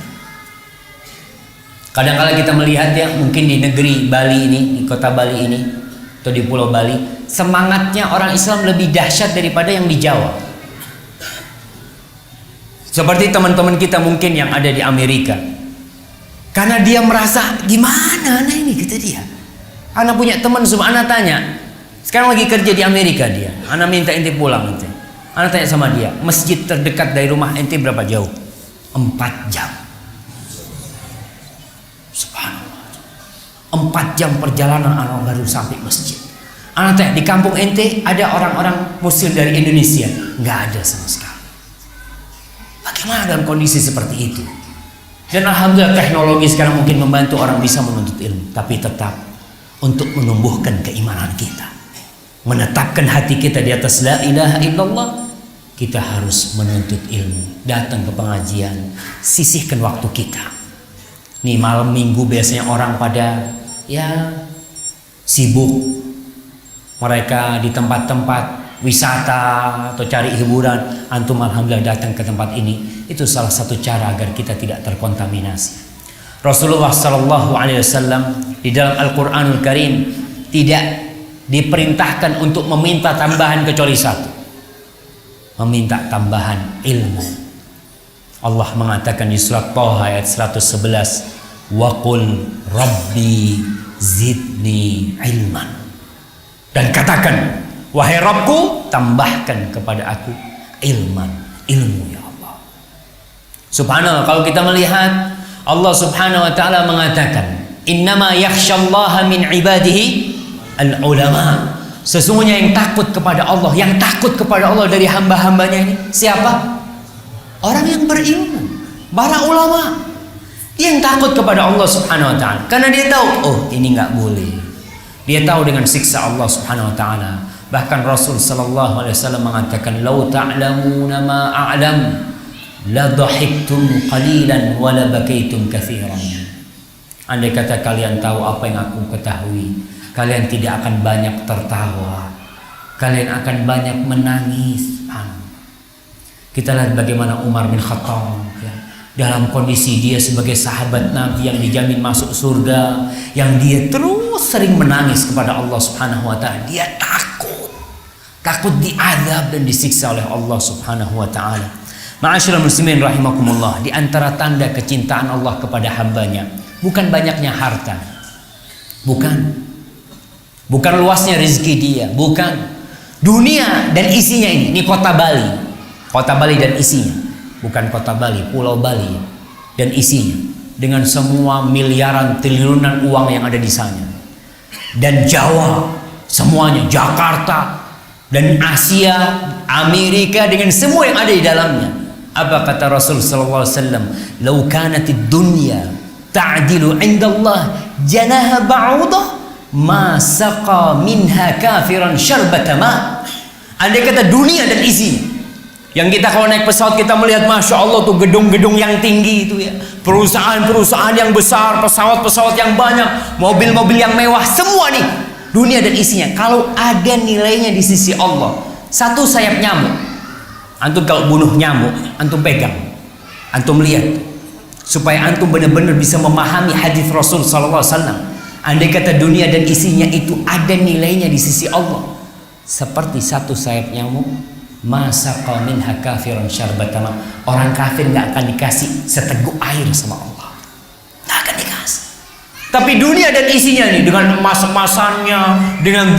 Speaker 1: Kadang-kadang kita melihat ya, mungkin di negeri Bali ini, di kota Bali ini, atau di Pulau Bali, semangatnya orang Islam lebih dahsyat daripada yang di Jawa. Seperti teman-teman kita mungkin yang ada di Amerika, karena dia merasa gimana anak ini, kata dia. Anak punya teman, anak tanya, sekarang lagi kerja di Amerika dia, anak minta ente pulang ente. Anak tanya sama dia, masjid terdekat dari rumah ente berapa jauh? 4 jam. Subhanallah. 4 jam perjalanan anak baru sampai masjid. Anak tanya, di kampung ente ada orang-orang muslim dari Indonesia? Nggak ada sama sekali. Bagaimana dalam kondisi seperti itu? Dan alhamdulillah teknologi sekarang mungkin membantu orang bisa menuntut ilmu, tapi tetap untuk menumbuhkan keimanan kita, menetapkan hati kita di atas la ilaha illallah, kita harus menuntut ilmu, datang ke pengajian, sisihkan waktu kita. Nih malam minggu biasanya orang pada ya sibuk, mereka di tempat-tempat wisata atau cari hiburan. Antum alhamdulillah datang ke tempat ini, itu salah satu cara agar kita tidak terkontaminasi. Rasulullah SAW di dalam Al-Quranul Karim tidak diperintahkan untuk meminta tambahan kecuali satu, meminta tambahan ilmu. Allah mengatakan di surat Thaha ayat 111, wa qul rabbi zidni ilman, dan katakan wahai Rabbku, tambahkan kepada aku ilmu ya Allah. Subhanallah, kalau kita melihat Allah Subhanahu wa taala mengatakan innama yakhsyallaha min ibadihi al-ulama. Sesungguhnya yang takut kepada Allah, yang takut kepada Allah dari hamba-hambanya ini siapa? Orang yang berilmu, para ulama. Dia yang takut kepada Allah Subhanahu wa taala karena dia tahu, oh ini nggak boleh. Dia tahu dengan siksa Allah Subhanahu wa taala. Bahkan Rasul sallallahu alaihi wasallam mengatakan, "Lau ta'lamuna ma a'lam, la dhahiktum qalilan wa la bakaitum katsiran." Andai kata kalian tahu apa yang aku ketahui, kalian tidak akan banyak tertawa, kalian akan banyak menangis. Kita lihat bagaimana Umar bin Khattab ya, dalam kondisi dia sebagai sahabat Nabi yang dijamin masuk surga, yang dia terus sering menangis kepada Allah Subhanahu wa taala. Dia takut diazab dan disiksa oleh Allah Subhanahu wa taala. Ma'asyiral muslimin rahimakumullah, di antara tanda kecintaan Allah kepada hambanya bukan banyaknya harta, bukan luasnya rezeki dia, bukan dunia dan isinya. Ini kota Bali dan isinya, bukan kota Bali, Pulau Bali dan isinya, dengan semua miliaran triliunan uang yang ada di sana, dan Jawa semuanya, Jakarta dan Asia, Amerika dengan semua yang ada di dalamnya. Apa kata Rasul sallallahu alaihi wasallam? "Lau kanatid dunya ta'dilu 'indallah janaha ba'udah, ma saqa minha kafiran syarbata ma." Andai kata dunia dan isinya Yang kita kalau naik pesawat kita melihat Masya Allah tuh gedung-gedung yang tinggi itu ya, perusahaan-perusahaan yang besar, pesawat-pesawat yang banyak, mobil-mobil yang mewah, semua nih dunia dan isinya. Kalau ada nilainya di sisi Allah, satu sayap nyamuk, antum kalau bunuh nyamuk, antum pegang, antum lihat, supaya antum benar-benar bisa memahami hadis Rasul SAW. Andai kata dunia dan isinya itu ada nilainya di sisi Allah, seperti satu sayap nyamuk, masa qamin hakafiran syarbatama, orang kafir nggak akan dikasih seteguk air sama Allah, nggak akan dikasih. Tapi dunia dan isinya nih, dengan emas-emasannya, dengan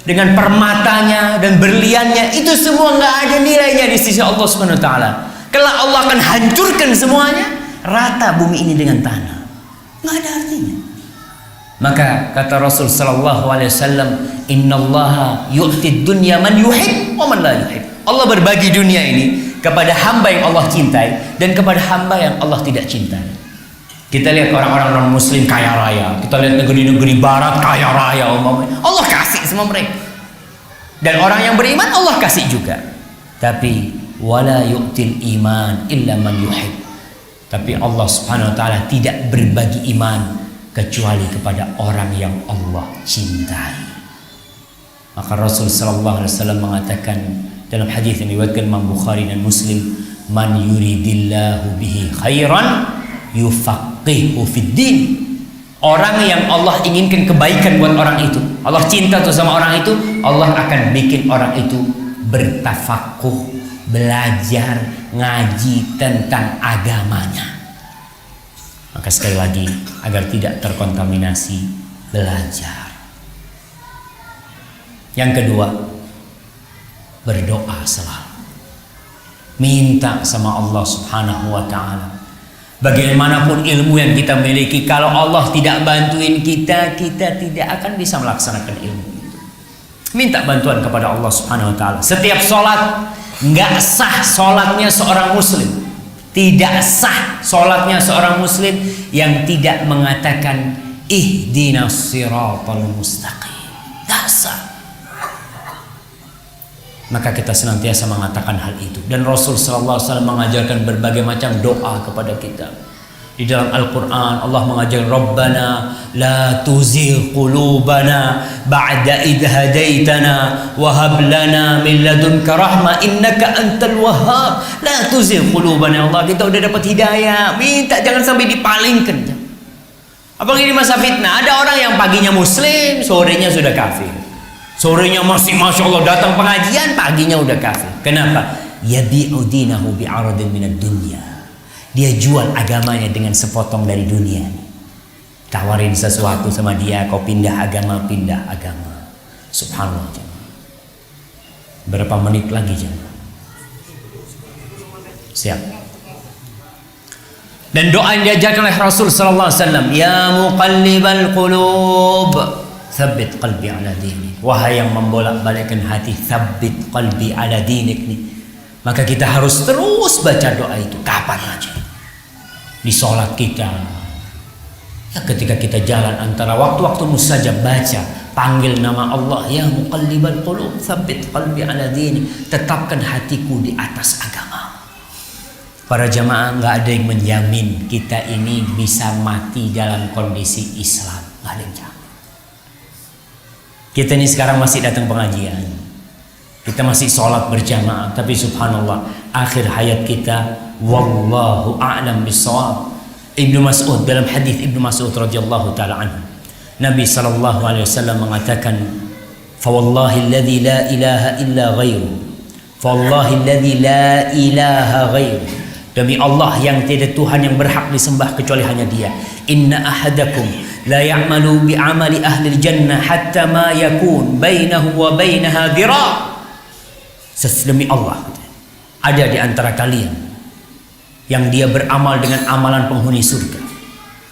Speaker 1: dengan permatanya dan berliannya, itu semua nggak ada nilainya di sisi Allah Subhanahu Wa Taala. Kelak Allah akan hancurkan semuanya, rata bumi ini dengan tanah, nggak ada artinya. Maka kata Rasul sallallahu alaihi wasallam, innallaha yu'tid dunya man yuhib wa man la yuhib. Allah berbagi dunia ini kepada hamba yang Allah cintai dan kepada hamba yang Allah tidak cintai. Kita lihat orang-orang non muslim kaya raya, kita lihat negeri-negeri barat kaya raya, Allah kasih semua mereka. Dan orang yang beriman Allah kasih juga. Tapi wala yu'til iman illa man yuhib. Tapi Allah Subhanahu wa taala tidak berbagi iman kecuali kepada orang yang Allah cintai. Maka Rasul sallallahu alaihi wasallam mengatakan dalam hadis yang diriwayatkan Imam Bukhari dan Muslim, man yuridillahu bihi khairan yufaqihu fid din. Orang yang Allah inginkan kebaikan buat orang itu, Allah cinta tuh sama orang itu, Allah akan bikin orang itu bertafakuh, belajar, ngaji tentang agamanya. Maka sekali lagi, agar tidak terkontaminasi, belajar. Yang kedua, berdoa selalu, minta sama Allah Subhanahu wa taala. Bagaimanapun ilmu yang kita miliki, kalau Allah tidak bantuin kita, kita tidak akan bisa melaksanakan ilmu itu. Minta bantuan kepada Allah Subhanahu wa taala. Setiap sholat, nggak sah sholatnya seorang muslim, tidak sah sholatnya seorang muslim yang tidak mengatakan ihdinas siratal mustaqim. Nggak sah. Maka kita senantiasa mengatakan hal itu. Dan Rasul SAW mengajarkan berbagai macam doa kepada kita. Di dalam Al-Quran Allah mengajarkan, Rabbana la tuzigh qulubana ba'da idh hadaitana wa hab lana min ladunka rahmah innaka antal wahhab. La tuzigh qulubana. Allah, kita udah dapat hidayah, minta jangan sampai dipalingkan. Apalagi di masa fitnah, ada orang yang paginya muslim, sorenya sudah kafir. Sorenya masih Masya Allah datang pengajian, paginya udah kafir. Kenapa? Yabi'u dinahu bi'aradin minad dunya. Dia jual agamanya dengan sepotong dari dunia. Tawarin sesuatu sama dia, kau pindah agama, pindah agama. Subhanallah. Berapa menit lagi jemaah? Siap. Dan doa yang diajarkan oleh Rasul sallallahu alaihi wasallam, ya muqallibal qulub, tsabbit qalbi ala dinik. Wahai yang membolak-balikkan hati, tsabbit qalbi ala dinik nih. Maka kita harus terus baca doa itu kapan aja. Di sholat kita, ya ketika kita jalan antara waktu-waktu mustajab, baca, panggil nama Allah, ya muqallibal qulub, tsabbit qalbi ala dinik. Tetapkan hatiku di atas agama. Para jamaah, nggak ada yang menjamin kita ini bisa mati dalam kondisi Islam, nggak ada yang jamin. Kita ini sekarang masih datang pengajian, kita masih sholat berjamaah, tapi subhanallah akhir hayat kita wallahu a'lam bissawab. Ibnu Mas'ud, dalam hadis Ibnu Mas'ud radhiyallahu taala anhu, Nabi sallallahu alaihi wasallam mengatakan, fa wallahi alladzi la ilaha illa ghairu, fa wallahi alladzi la ilaha ghairu, demi Allah yang tidak Tuhan yang berhak disembah kecuali hanya Dia, inna ahadakum la ya'malu bi amali ahli jannah hatta ma yakun bainahu wa bainaha dhira'. Demi Allah, ada di antara kalian yang dia beramal dengan amalan penghuni surga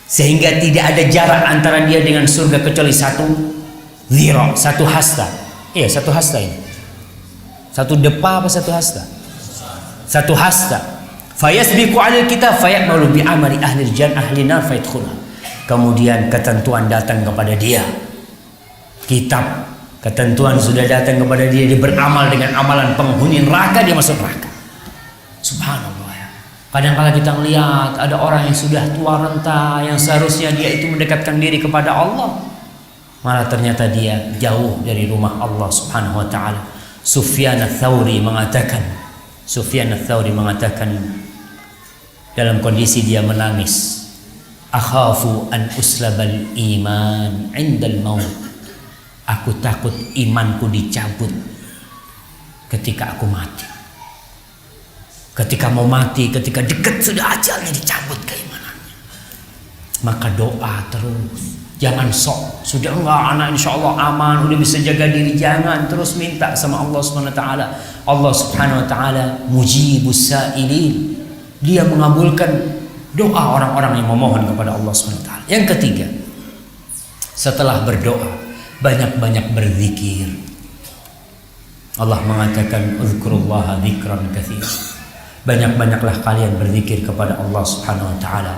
Speaker 1: sehingga tidak ada jarak antara dia dengan surga kecuali satu dhira', satu hasta. Iya, satu hasta ini. Satu depa apa satu hasta? Satu hasta. Fayasbiqu 'alal kitab fayamalu bi amali ahli jannah ahli nar fayadkhulha. Kemudian ketentuan datang kepada dia, kitab Ketentuan sudah datang kepada dia, dia beramal dengan amalan penghuni neraka, dia masuk neraka. Subhanallah ya. Kadang-kala kita melihat ada orang yang sudah tua renta, yang seharusnya dia itu mendekatkan diri kepada Allah, malah ternyata dia jauh dari rumah Allah Subhanahu wa taala. Sufyan ats-Tsauri mengatakan dalam kondisi dia menangis, akhafu an uslabal iman indal maut. Aku takut imanku dicabut ketika aku mati. Ketika mau mati, ketika dekat sudah ajalnya, dicabut keimanannya. Maka doa terus. Jangan sok, sudah enggak anak insya Allah aman, udah bisa jaga diri, jangan, terus minta sama Allah Subhanahu wa taala. Allah Subhanahu wa taala mujibus sa'ilin. Dia mengabulkan doa orang-orang yang memohon kepada Allah Subhanahu wa taala. Yang ketiga, setelah berdoa, banyak-banyak berzikir. Allah mengatakan uzkurullaha dzikran katsira. Banyak-banyaklah kalian berzikir kepada Allah Subhanahu wa taala.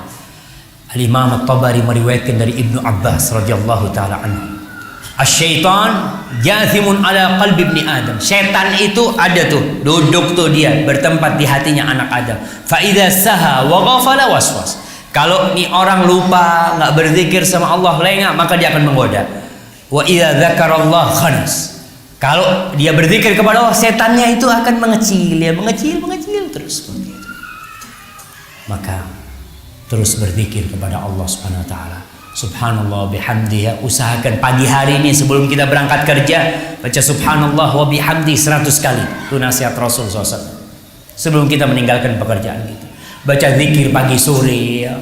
Speaker 1: Al-Imam At-Tabari meriwayatkan dari Ibnu Abbas radhiyallahu taala anhu, "Asy-syaitan jathimun ala qalbi ibni Adam." Setan itu ada tuh, duduk tuh dia, bertempat di hatinya anak Adam. Fa idza saha wa ghafala waswas. Kalau nih orang lupa, enggak berzikir sama Allah, lengah, maka dia akan menggoda. Wa idza dzakarallah khanas. Kalau dia berzikir kepada Allah, setannya itu akan mengecil, ya mengecil terus seperti itu. Maka terus berzikir kepada Allah Subhanahu wa taala. Subhanallah bihamdihi. Usahakan pagi hari ini sebelum kita berangkat kerja, baca subhanallah wa bihamdi 100 kali. Itu nasihat Rasul SAW. Sebelum kita meninggalkan pekerjaan kita, baca zikir pagi sore ya.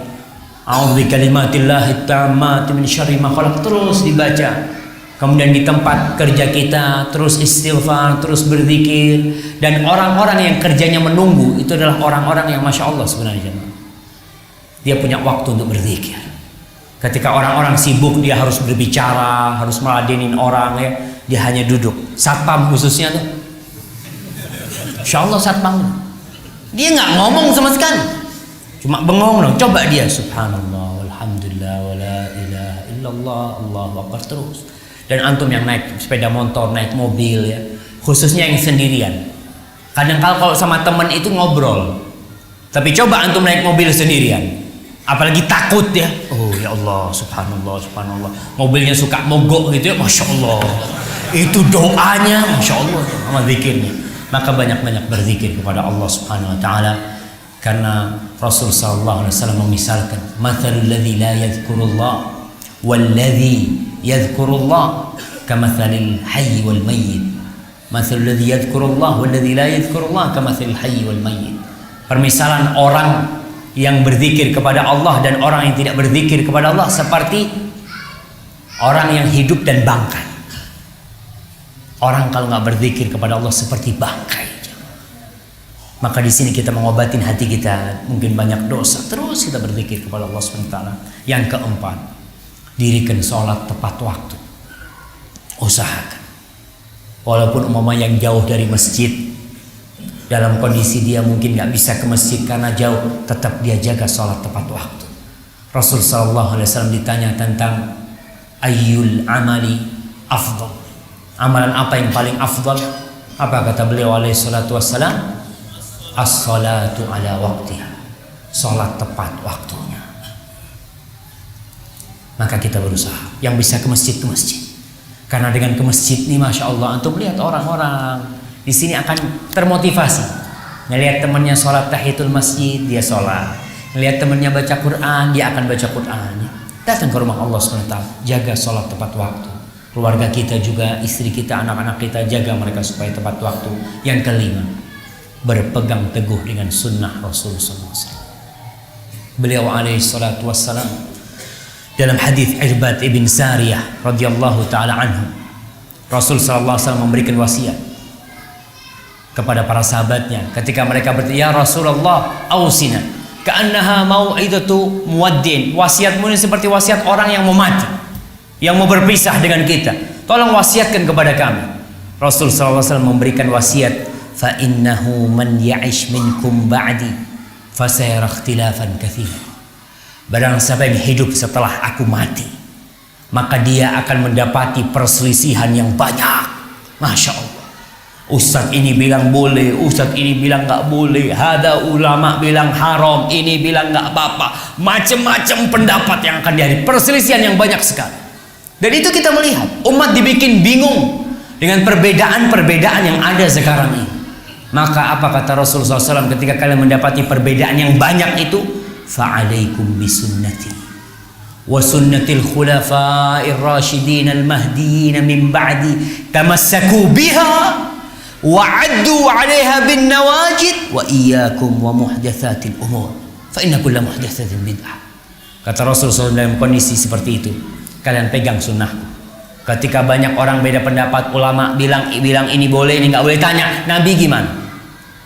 Speaker 1: A'udzu bikalimatillahi tammati min syarri ma khalaq, terus dibaca. Kemudian di tempat kerja kita terus istighfar, terus berzikir. Dan orang-orang yang kerjanya menunggu itu adalah orang-orang yang masya Allah sebenarnya. Dia punya waktu untuk berzikir. Ketika orang-orang sibuk, dia harus berbicara, harus meladenin orang ya, dia hanya duduk. Satpam khususnya tuh, insya Allah satpam, dia nggak ngomong sama sekali, cuma bengong dong. Coba dia subhanallah, alhamdulillah, wala ilaha illallah, Allahu akbar terus. Dan antum yang naik sepeda motor, naik mobil ya, khususnya yang sendirian. Kadang-kala kalau sama teman itu ngobrol, tapi coba antum naik mobil sendirian, apalagi takut ya. Oh ya Allah, subhanallah, subhanallah. Mobilnya suka mogok gitu ya, masya Allah. Itu doanya, masya Allah, sama zikirnya. Maka banyak-banyak berzikir kepada Allah Subhanahu wa taala. Karena Rasul sallallahu alaihi wasallam memisalkan, "Matsalul ladzi la yadhkurullah wal ladzi yadhkurullah kamatsalil hayy wal mayyit." Matsalul ladzi yadhkurullah wal ladzi la yadhkurullah kamatsalil hayy wal mayyit. Permisalan orang yang berzikir kepada Allah dan orang yang tidak berzikir kepada Allah seperti orang yang hidup dan bangkai. Orang kalau nggak berzikir kepada Allah seperti bangkai. Maka di sini kita mengobatin hati kita, mungkin banyak dosa, terus kita berzikir kepada Allah SWT. Yang keempat, dirikan sholat tepat waktu. Usahakan. Walaupun umpamanya yang jauh dari masjid, dalam kondisi dia mungkin nggak bisa ke masjid karena jauh, tetap dia jaga sholat tepat waktu. Rasul sallallahu alaihi wasallam ditanya tentang ayyul amali afdal, amalan apa yang paling afdal? Apa kata beliau alaihi salatu wassalam? As-salatu ala waqtiha, sholat tepat waktunya. Maka kita berusaha, yang bisa ke masjid ke masjid. Karena dengan ke masjid nih, masya Allah, antum lihat orang-orang di sini akan termotivasi. Ngelihat temannya sholat tahiyatul masjid, dia sholat. Ngelihat temannya baca Quran, dia akan baca Quran. Datang ke rumah Allah SWT, jaga sholat tepat waktu. Keluarga kita juga, istri kita, anak-anak kita, jaga mereka supaya tepat waktu. Yang kelima, berpegang teguh dengan sunnah Rasul SAW. Beliau alaihi salatu wassalam dalam hadis Irbad ibn Sariyah radhiyallahu taala anhu, Rasul sallallahu alaihi wasallam memberikan wasiat kepada para sahabatnya ketika mereka bertanya, "Ya Rasulullah, ausina ka'annaha mau'idatu muwaddin." Wasiatmu ini seperti wasiat orang yang mau mati, yang mau berpisah dengan kita. Tolong wasiatkan kepada kami. Rasul sallallahu alaihi wasallam memberikan wasiat, "Fa innahu man ya'ish minkum ba'di fasayara ikhtilafan katsiran." Barang siapa yang hidup setelah aku mati, maka dia akan mendapati perselisihan yang banyak. Masya Allah. Ustadz ini bilang boleh, ustadz ini bilang nggak boleh, ada ulama bilang haram, ini bilang nggak apa-apa. Macam-macam pendapat yang akan dihadapi, perselisihan yang banyak sekali. Dan itu kita melihat umat dibikin bingung dengan perbedaan-perbedaan yang ada sekarang ini. Maka apa kata Rasulullah SAW ketika kalian mendapati perbedaan yang banyak itu? Fa'alaikum bisunnati wa sunnatil khulafa'ir rasyidin al-mahdiyyin min ba'di tamassaku biha wa 'addu 'alaiha bin nawajid wa iyyakum wa muhdatsatil umur fa inna kulla muhdatsatin bid'ah. Kata Rasulullah SAW dalam kondisi seperti itu, kalian pegang sunnahku. Ketika banyak orang beda pendapat, ulama bilang ini boleh, ini nggak boleh, tanya Nabi gimana?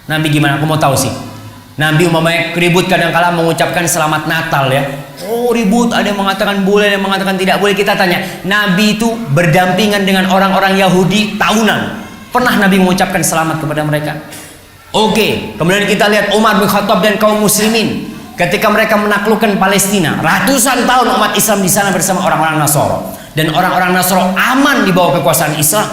Speaker 1: Nabi gimana? Aku mau tahu sih. Nabi umpamanya ribut kadang-kala mengucapkan selamat Natal ya. Oh ribut, ada yang mengatakan boleh, ada yang mengatakan tidak boleh. Kita tanya, Nabi itu berdampingan dengan orang-orang Yahudi tahunan. Pernah Nabi mengucapkan selamat kepada mereka? Oke. Kemudian kita lihat Umar bin Khattab dan kaum muslimin ketika mereka menaklukkan Palestina. Ratusan tahun umat Islam di sana bersama orang-orang Nasoro. Dan orang-orang Nasoro aman di bawah kekuasaan Islam.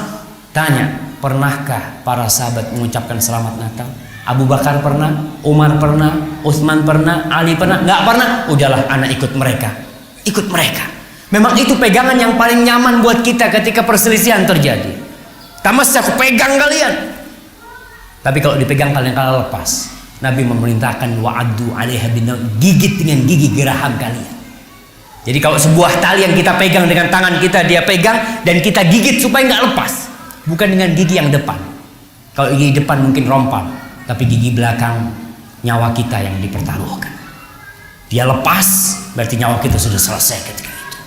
Speaker 1: Tanya, pernahkah para sahabat mengucapkan selamat Natal? Abu Bakar pernah, Umar pernah, Utsman pernah, Ali pernah? Nggak pernah. Udahlah, anak ikut mereka. Ikut mereka. Memang itu pegangan yang paling nyaman buat kita ketika perselisihan terjadi. Tamassak, pegang kalian. Tapi kalau dipegang kalian lepas. Nabi memerintahkan wa'addu 'alaiha bin, gigit dengan gigi geraham kalian. Jadi kalau sebuah tali yang kita pegang dengan tangan kita, dia pegang dan kita gigit supaya nggak lepas. Bukan dengan gigi yang depan. Kalau gigi depan mungkin rompal, tapi gigi belakang nyawa kita yang dipertaruhkan. Dia lepas, berarti nyawa kita sudah selesai ketika itu.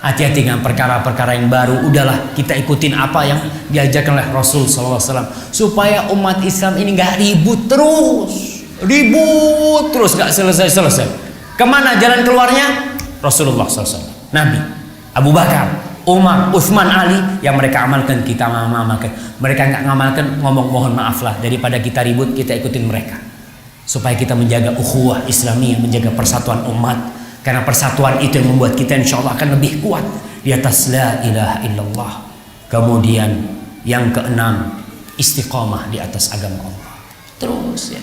Speaker 1: Hati-hati dengan perkara-perkara yang baru. Udahlah, kita ikutin apa yang diajarkan oleh Rasul SAW, supaya umat Islam ini nggak ribut terus, nggak selesai-selesai. Kemana jalan keluarnya? Rasulullah SAW, Nabi, Abu Bakar, Umar, Utsman, Ali, yang mereka amalkan kita amalkan. Mereka nggak ngamalkan, ngomong mohon maaf lah. Daripada kita ribut, kita ikutin mereka, supaya kita menjaga ukhuwah Islamiyah, menjaga persatuan umat. Karena persatuan itu yang membuat kita insya Allah akan lebih kuat di atas la ilaha illallah. Kemudian yang keenam, istiqamah di atas agama Allah. Terus ya,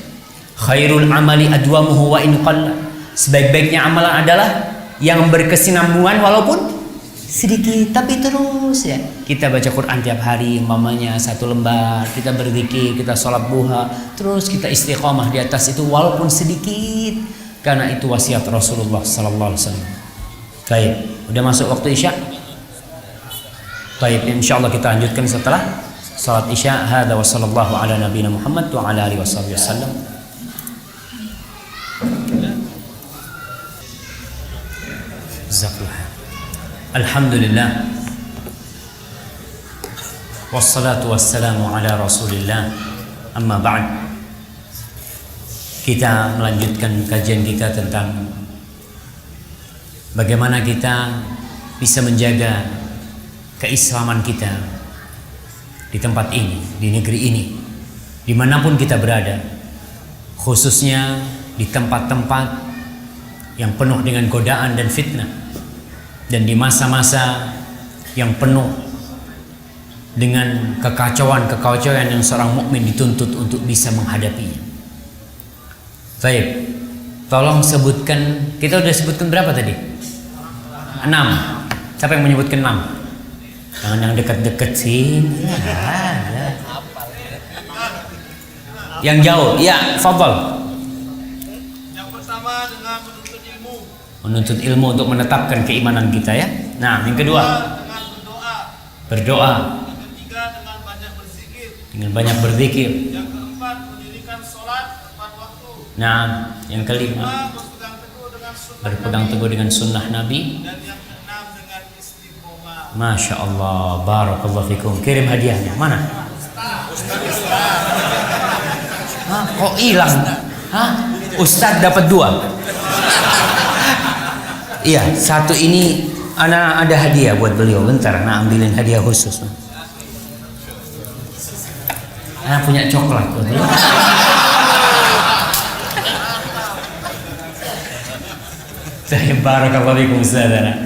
Speaker 1: khairul amali adwamuhu wa in qalla. Sebaik-baiknya amalan adalah yang berkesinambungan walaupun sedikit, tapi terus ya. Kita baca Quran tiap hari, mamanya 1 lembar, kita berzikir, kita sholat duha, terus kita istiqamah di atas itu walaupun sedikit. Karena itu wasiat Rasulullah sallallahu alaihi wasallam. Baik, udah masuk waktu Isya. Baik, insyaallah kita lanjutkan setelah salat Isya. Hadza wa sallallahu ala nabiyina Muhammad wa ala alihi wasallam. Jazakallah. Alhamdulillah. Wassalatu wassalamu ala Rasulillah. Amma ba'd. Kita melanjutkan kajian kita tentang bagaimana kita bisa menjaga keislaman kita di tempat ini, di negeri ini, dimanapun kita berada, khususnya di tempat-tempat yang penuh dengan godaan dan fitnah, dan di masa-masa yang penuh dengan kekacauan yang seorang mukmin dituntut untuk bisa menghadapinya. Baik, tolong sebutkan, kita udah sebutkan berapa tadi? 6. Siapa yang menyebutkan 6? Jangan yang dekat-dekat sih. Yang jauh, ya, fadhal.
Speaker 3: Yang pertama dengan menuntut ilmu.
Speaker 1: Menuntut ilmu untuk menetapkan keimanan kita ya. Nah, yang kedua
Speaker 3: Dengan berdoa.
Speaker 1: berdoa.
Speaker 3: Yang ketiga dengan banyak berzikir.
Speaker 1: Dengan banyak berzikir.
Speaker 3: Yang keempat mendirikan sholat tepat waktu.
Speaker 1: Nah, yang kelima
Speaker 3: Berpegang teguh dengan sunnah
Speaker 1: Nabi.
Speaker 3: Dan yang keenam dengan istiqomah.
Speaker 1: Masya Allah, barakallahu fikum. Kirim hadiahnya mana? Hah, kok hilang? Hah? Ustadz dapat 2. Iya, 1 ini ana ada hadiah buat beliau. Bentar, ana ambilin hadiah khusus. Ana punya coklat buat beliau. Saya barakallahu fikum saudara.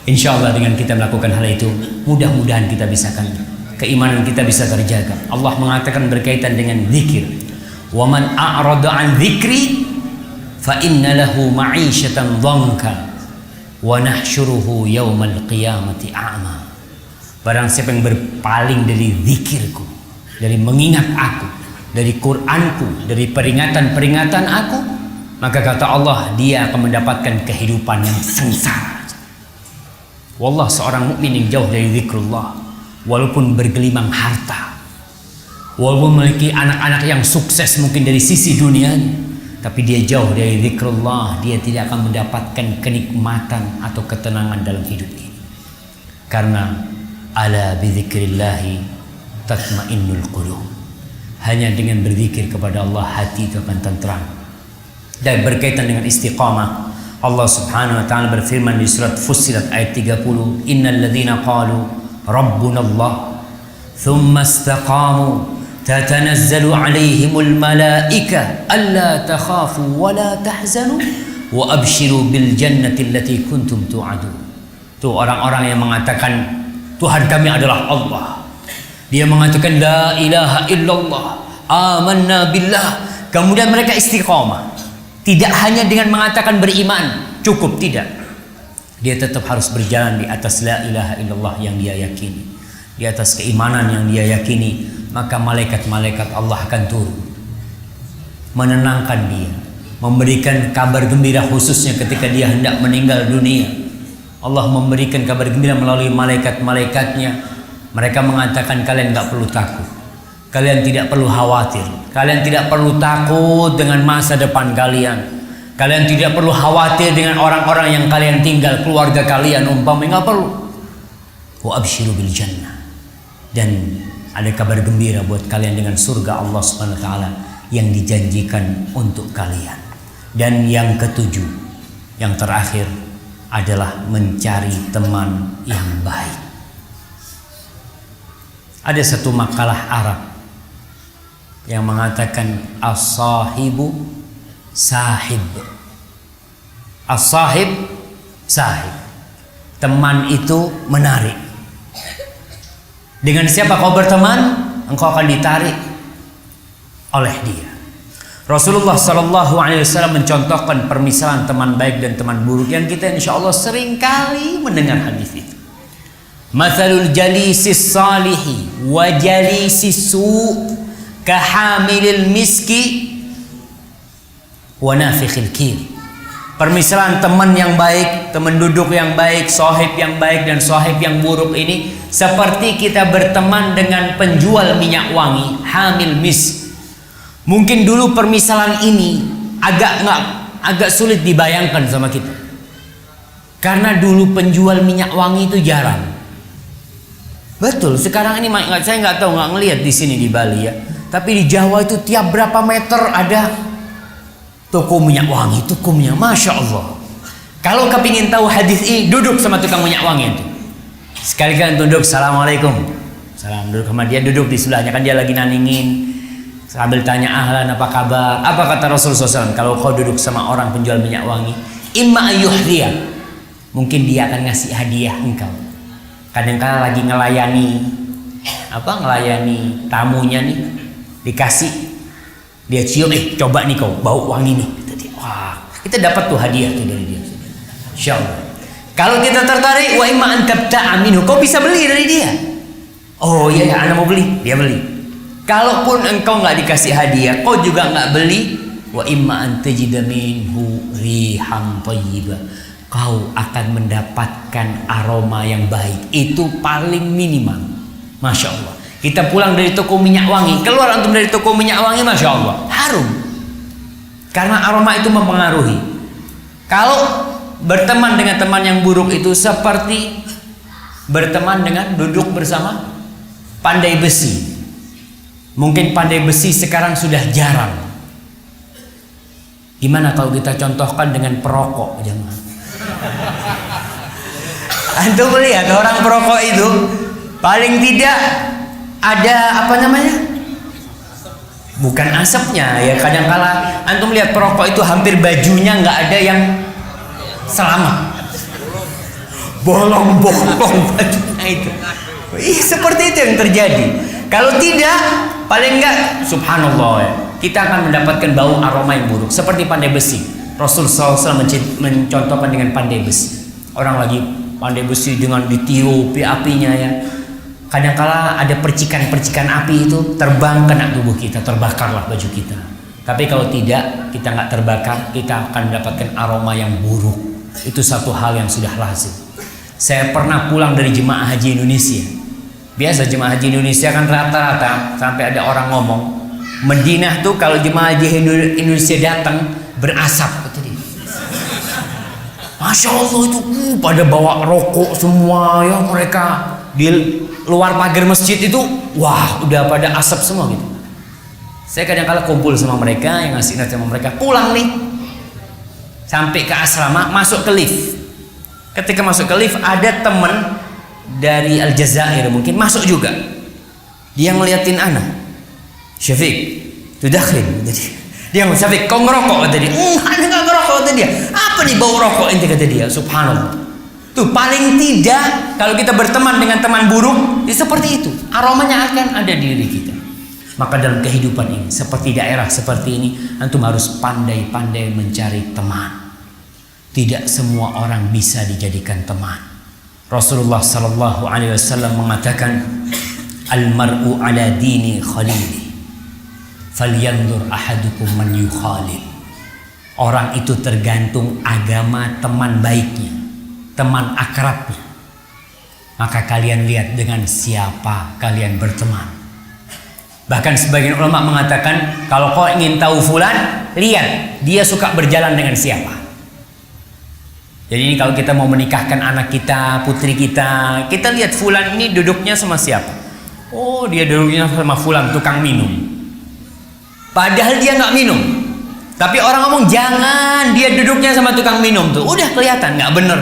Speaker 1: Insya Allah dengan kita melakukan hal itu, mudah-mudahan kita bisa keimanan kita bisa terjaga. Allah mengatakan berkaitan dengan zikir, wa man a'rada an dzikri fa inna lahu ma'isyatan dhanka wa nahsyuruhu yaumal qiyamati a'ma. Barang siapa yang berpaling dari zikirku, dari mengingat aku, dari Qur'anku, dari peringatan-peringatan aku, maka kata Allah, dia akan mendapatkan kehidupan yang sengsara. Wallah, seorang mukmin yang jauh dari zikrullah, walaupun bergelimang harta, walaupun memiliki anak-anak yang sukses mungkin dari sisi dunianya, tapi dia jauh dari zikrullah, dia tidak akan mendapatkan kenikmatan atau ketenangan dalam hidup ini. Karena ala bizikrillahi tatmainnul qulub. Hanya dengan berzikir kepada Allah hati itu akan tenteram. Dan berkaitan dengan istiqamah, Allah Subhanahu wa taala berfirman di surat Fussilat ayat 30, innal ladzina qalu rabbuna Allah thumma istaqamu tatanazzalu alaihimul malaika alla takhafu wa la tahzanu wa abshiru bil jannati allati kuntum tu'adun. Itu orang-orang yang mengatakan Tuhan kami adalah Allah. Dia mengatakan la ilaha illallah, amanna billah. Kemudian mereka istiqamah. Tidak hanya dengan mengatakan beriman cukup, tidak. Dia tetap harus berjalan di atas la ilaha illallah yang dia yakini, di atas keimanan yang dia yakini. Maka malaikat-malaikat Allah akan turun menenangkan dia, memberikan kabar gembira khususnya ketika dia hendak meninggal dunia. Allah memberikan kabar gembira melalui malaikat-malaikatnya. Mereka mengatakan kalian nggak perlu takut, kalian tidak perlu khawatir, kalian tidak perlu takut dengan masa depan kalian, kalian tidak perlu khawatir dengan orang-orang yang kalian tinggal, keluarga kalian umpamanya, nggak perlu. Wa abshiru bil jannah, dan ada kabar gembira buat kalian dengan surga Allah Subhanahu wa taala yang dijanjikan untuk kalian. Dan yang ketujuh, yang terakhir adalah mencari teman yang baik. Ada satu makalah Arab yang mengatakan as-sahibu sahib. As-sahib sahib. Teman itu menarik. Dengan siapa kau berteman, engkau akan ditarik oleh dia. Rasulullah Sallallahu Alaihi Wasallam mencontohkan permisalan teman baik dan teman buruk yang kita insya Allah sering kali mendengar hadis itu. Mathalul jalisis salihi wa jalisis su' kahamilil miski wa nafikhil kir. Permisalan teman yang baik, teman duduk yang baik, sahib yang baik dan sahib yang buruk ini seperti kita berteman dengan penjual minyak wangi, hamil misk. Mungkin dulu permisalan ini agak sulit dibayangkan sama kita. Karena dulu penjual minyak wangi itu jarang. Betul, sekarang ini saya nggak tahu, nggak ngelihat di sini di Bali ya. Tapi di Jawa itu tiap berapa meter ada toko minyak wangi, toko minyak, masya Allah. Kalau kepingin tahu hadis ini, duduk sama tukang minyak wangi itu. Sekali kalian duduk, assalamualaikum, salam, duduk sama dia, duduk di sebelahnya, kan dia lagi naningin, sambil tanya ahlan apa kabar. Apa kata Rasulullah SAW? Kalau kau duduk sama orang penjual minyak wangi, imma ayyuhdiyah, mungkin dia akan ngasih hadiah engkau. Kadang-kadang lagi ngelayani tamunya nih, dikasih, dia cium, coba nih kau bau wangi nih. Wah, kita dapat tuh hadiah tuh dari dia. Insya Allah. Kalau kita tertarik, wa imma an tabta'a minhu, kau bisa beli dari dia. Oh iya, anak mau beli, dia beli. Kalaupun engkau nggak dikasih hadiah, kau juga nggak beli, wa imma an tajida minhu rihan thayyibah. Kau akan mendapatkan aroma yang baik. Itu paling minimal. Masya Allah. Kita pulang dari toko minyak wangi, keluar antum dari toko minyak wangi, masya Allah, harum. Karena aroma itu mempengaruhi. Kalau berteman dengan teman yang buruk itu seperti berteman dengan duduk bersama pandai besi. Mungkin pandai besi sekarang sudah jarang. Gimana kalau kita contohkan dengan perokok, jemaah? Antum melihat orang perokok itu paling tidak ada apa namanya? Bukan asapnya ya, kadang-kala antum lihat perokok itu hampir bajunya nggak ada yang selamat. bolong-bolong bajunya itu. Seperti itu yang terjadi. Kalau tidak, paling enggak subhanallah ya, kita akan mendapatkan bau aroma yang buruk seperti pandai besi. Rasul SAW mencontohkan dengan pandai besi. Orang lagi pandai besi dengan ditiup apinya ya. Kadangkala ada percikan-percikan api itu terbang kena tubuh kita, terbakarlah baju kita. Tapi kalau tidak, kita nggak terbakar, kita akan mendapatkan aroma yang buruk. Itu satu hal yang sudah lazim. Saya pernah pulang dari jemaah haji Indonesia. Biasa jemaah haji Indonesia kan rata-rata sampai ada orang ngomong, Madinah tuh kalau jemaah haji Indonesia datang berasap. Masya Allah itu pada bawa rokok semua ya, mereka di luar pagar masjid itu wah udah pada asap semua gitu. Saya kadang-kala kumpul sama mereka, yang ngasih ingat sama mereka, pulang nih sampai ke asrama, masuk ke lift. Ketika masuk ke lift ada teman dari Aljazair mungkin masuk juga. Dia ngeliatin anak, Syafiq tudakhil, dia ngomong, Syafiq kau ngerokok, kata dia. Anak nggak ngerokok, kata dia. Apa nih bau rokok ente, kata dia. Subhanallah. Tuh paling tidak kalau kita berteman dengan teman buruk, ya seperti itu. Aromanya akan ada di diri kita. Maka dalam kehidupan ini, seperti daerah seperti ini, antum harus pandai-pandai mencari teman. Tidak semua orang bisa dijadikan teman. Rasulullah Sallallahu Alaihi Wasallam mengatakan, Al-mar'u ala dini khalili. Falyanzur ahadukum man yukhalil. Orang itu tergantung agama teman baiknya, teman akrabnya. Maka kalian lihat dengan siapa kalian berteman. Bahkan sebagian ulama mengatakan, kalau kau ingin tahu fulan, lihat dia suka berjalan dengan siapa. Jadi kalau kita mau menikahkan anak kita, putri kita, kita lihat fulan ini duduknya sama siapa. Oh, dia duduknya sama fulan tukang minum. Padahal dia nggak minum, tapi orang ngomong jangan, dia duduknya sama tukang minum tuh, udah kelihatan nggak bener.